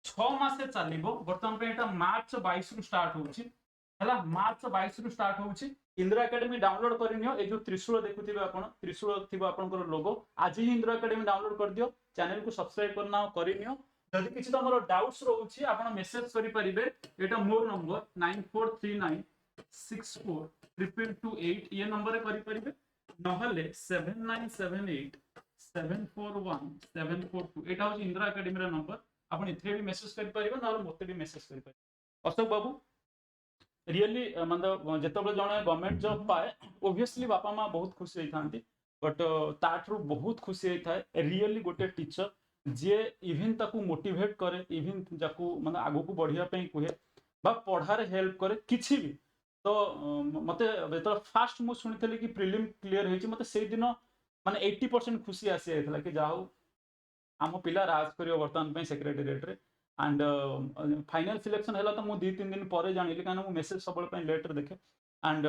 6 मासे चलिबो वर्तमान पे एटा मार्च 22 रु स्टार्ट होउछि हला मार्च 22 रु स्टार्ट होउछि इंदिरा एकेडमी डाउनलोड करिनियो ए जो त्रिशूल देखुथिबे आपण त्रिशूल थिबो आपनकर लोगो आज ही इंदिरा एकेडमी डाउनलोड कर दियो चैनल को सब्सक्राइब करना करिनियो जदि किछि तमरो डाउट्स रहउछि आपण मेसेज करि परिबे एटा मोर नंबर 9439642228 ये नंबर रे करि परिबे नहले 7978741742 एटा होछि इंदिरा एकेडमी रा नंबर आपण इथे भी मेसेज करि परिबे नहले मते भी मेसेज करि परिबे अशोक बाबू रियली मतलब जेतेबेले जणे गवर्नमेंट जॉब पाए ओब्वियसली बापा माँ बहुत खुशी होइथांती बट ताठरू बहुत खुशी होइथाय रियली गोटे टीचर जे इवन ताकू मोटिवेट करे इवन जाकू माने आगु को बढ़िया पई कुहे बा पढ़ारे हेल्प करे किछि भी तो मते बेतर फास्ट मु सुनिथली कि प्रीलिम क्लियर हेछि मते सेई दिन माने 80% खुशी आसी आइथला कि जाऊ आम पिला राज करियो वर्तमान पई सेक्रेटेरिएट रे एंड फाइनल सिलेक्शन है तो मुझे 2-3 दिन पर जानी कहीं मेसेज सब लेट रे देखे एंड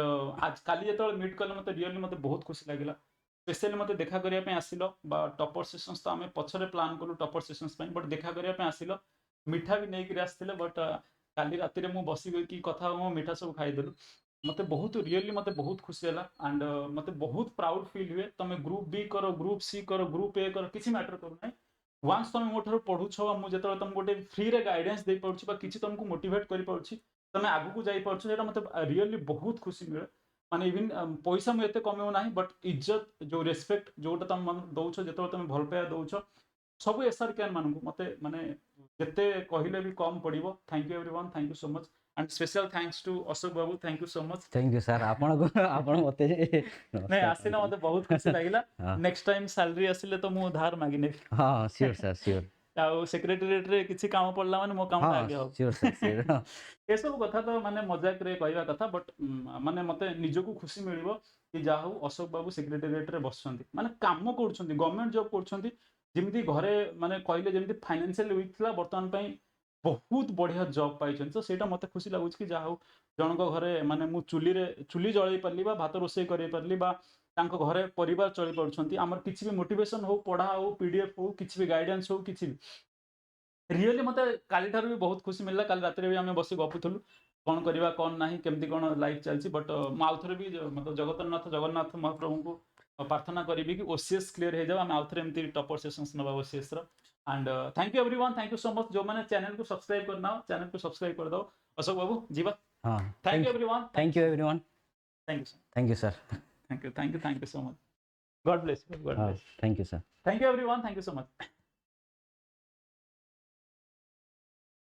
आज काली जो मीट कले मत रियली मत बहुत खुशी लगे स्पेशली मत देखा करने आसिल टॉपर सेशंस तो आम पछरे प्लान कलु टॉपर सेशंस बट देखा करने आसिल मिठा भी नहीं आसते बट काली राति मु बस कि कथा मो मिठा सब खाईदेलु मत बहुत रियली मत बहुत खुशी है एंड मत बहुत प्राउड फील हुए तुम ग्रुप बी कर ग्रुप सी कर ग्रुप ए कर किसी मैटर करूना वन्स तुम मो पढ़ुछ मुझे तुम गोटे फ्री रे गाइडेंस दे पार्छ किसी तुमको मोटिवेट कर पार्छ तुम आगु को जाई पार्छ सेटा मते रियली बहुत खुशी मिले माने इवन पैसा मुझे कमेउ ना बट इज्जत जो रेस्पेक्ट जोटा तुम दौछ जो तुम भल पाया दौछ सब एसआर कैन मानू मत माने जिते कहले भी कम पड़ो thank you everyone thank you so much and special thanks to Ashok Babu thank you so much thank you sir आपण मते नहीं आसीना मत बहुत खुशी लगिला हाँ नेक्स्ट टाइम सैलरी आसिले तो मु धार मागी नेबी हाँ श्योर सर श्योर आउ सेक्रेटेरिएट रे किछि काम पड़ला माने मो काम हाँ आगे हो श्योर सर श्योर ये सब कथा तो माने मजाक रे कहवा कथा बट माने मते निजको खुशी मिलिबो कि जा हो अशोक बाबू सेक्रेटेरिएट रे बसछंती माने काम करछंती गवर्नमेंट जॉब करछंती जेमती घरे माने कहले जेमती फाइनेंशियल वीक थिला वर्तमान पई बहुत बढ़िया जॉब पाइछन तो सेटा मते खुशी लागुछ कि जा हो जनको घरे माने मु चुली जळै परली बा भात रोसे करै परली बा तांको घरे परिवार चली पड़छंती हमर किछि भी मोटिवेशन हो पढ़ा हो पीडीएफ हो किछि भी गाइडेंस हो किछि भी रियली मत काली ठार भी बहुत खुशी मिलला काली रात भी आम बस गपुलु कौन करवा कौन ना केमती कौन लाइफ चलती बट मुझे भी मतलब जगन्नाथ महाप्रभु को प्रार्थना करी कि ओसीएस क्लीयर हो जाए आम आउ थे एमती टॉपर सेशंस नवा OCS and thank you everyone thank you so much जो मैंने चैनल को सब्सक्राइब करना चैनल को सब्सक्राइब कर दो अशोक बाबू जीवा हाँ thank you everyone thank you everyone thank you sir thank you so much God bless हाँ thank you sir thank you everyone thank you so much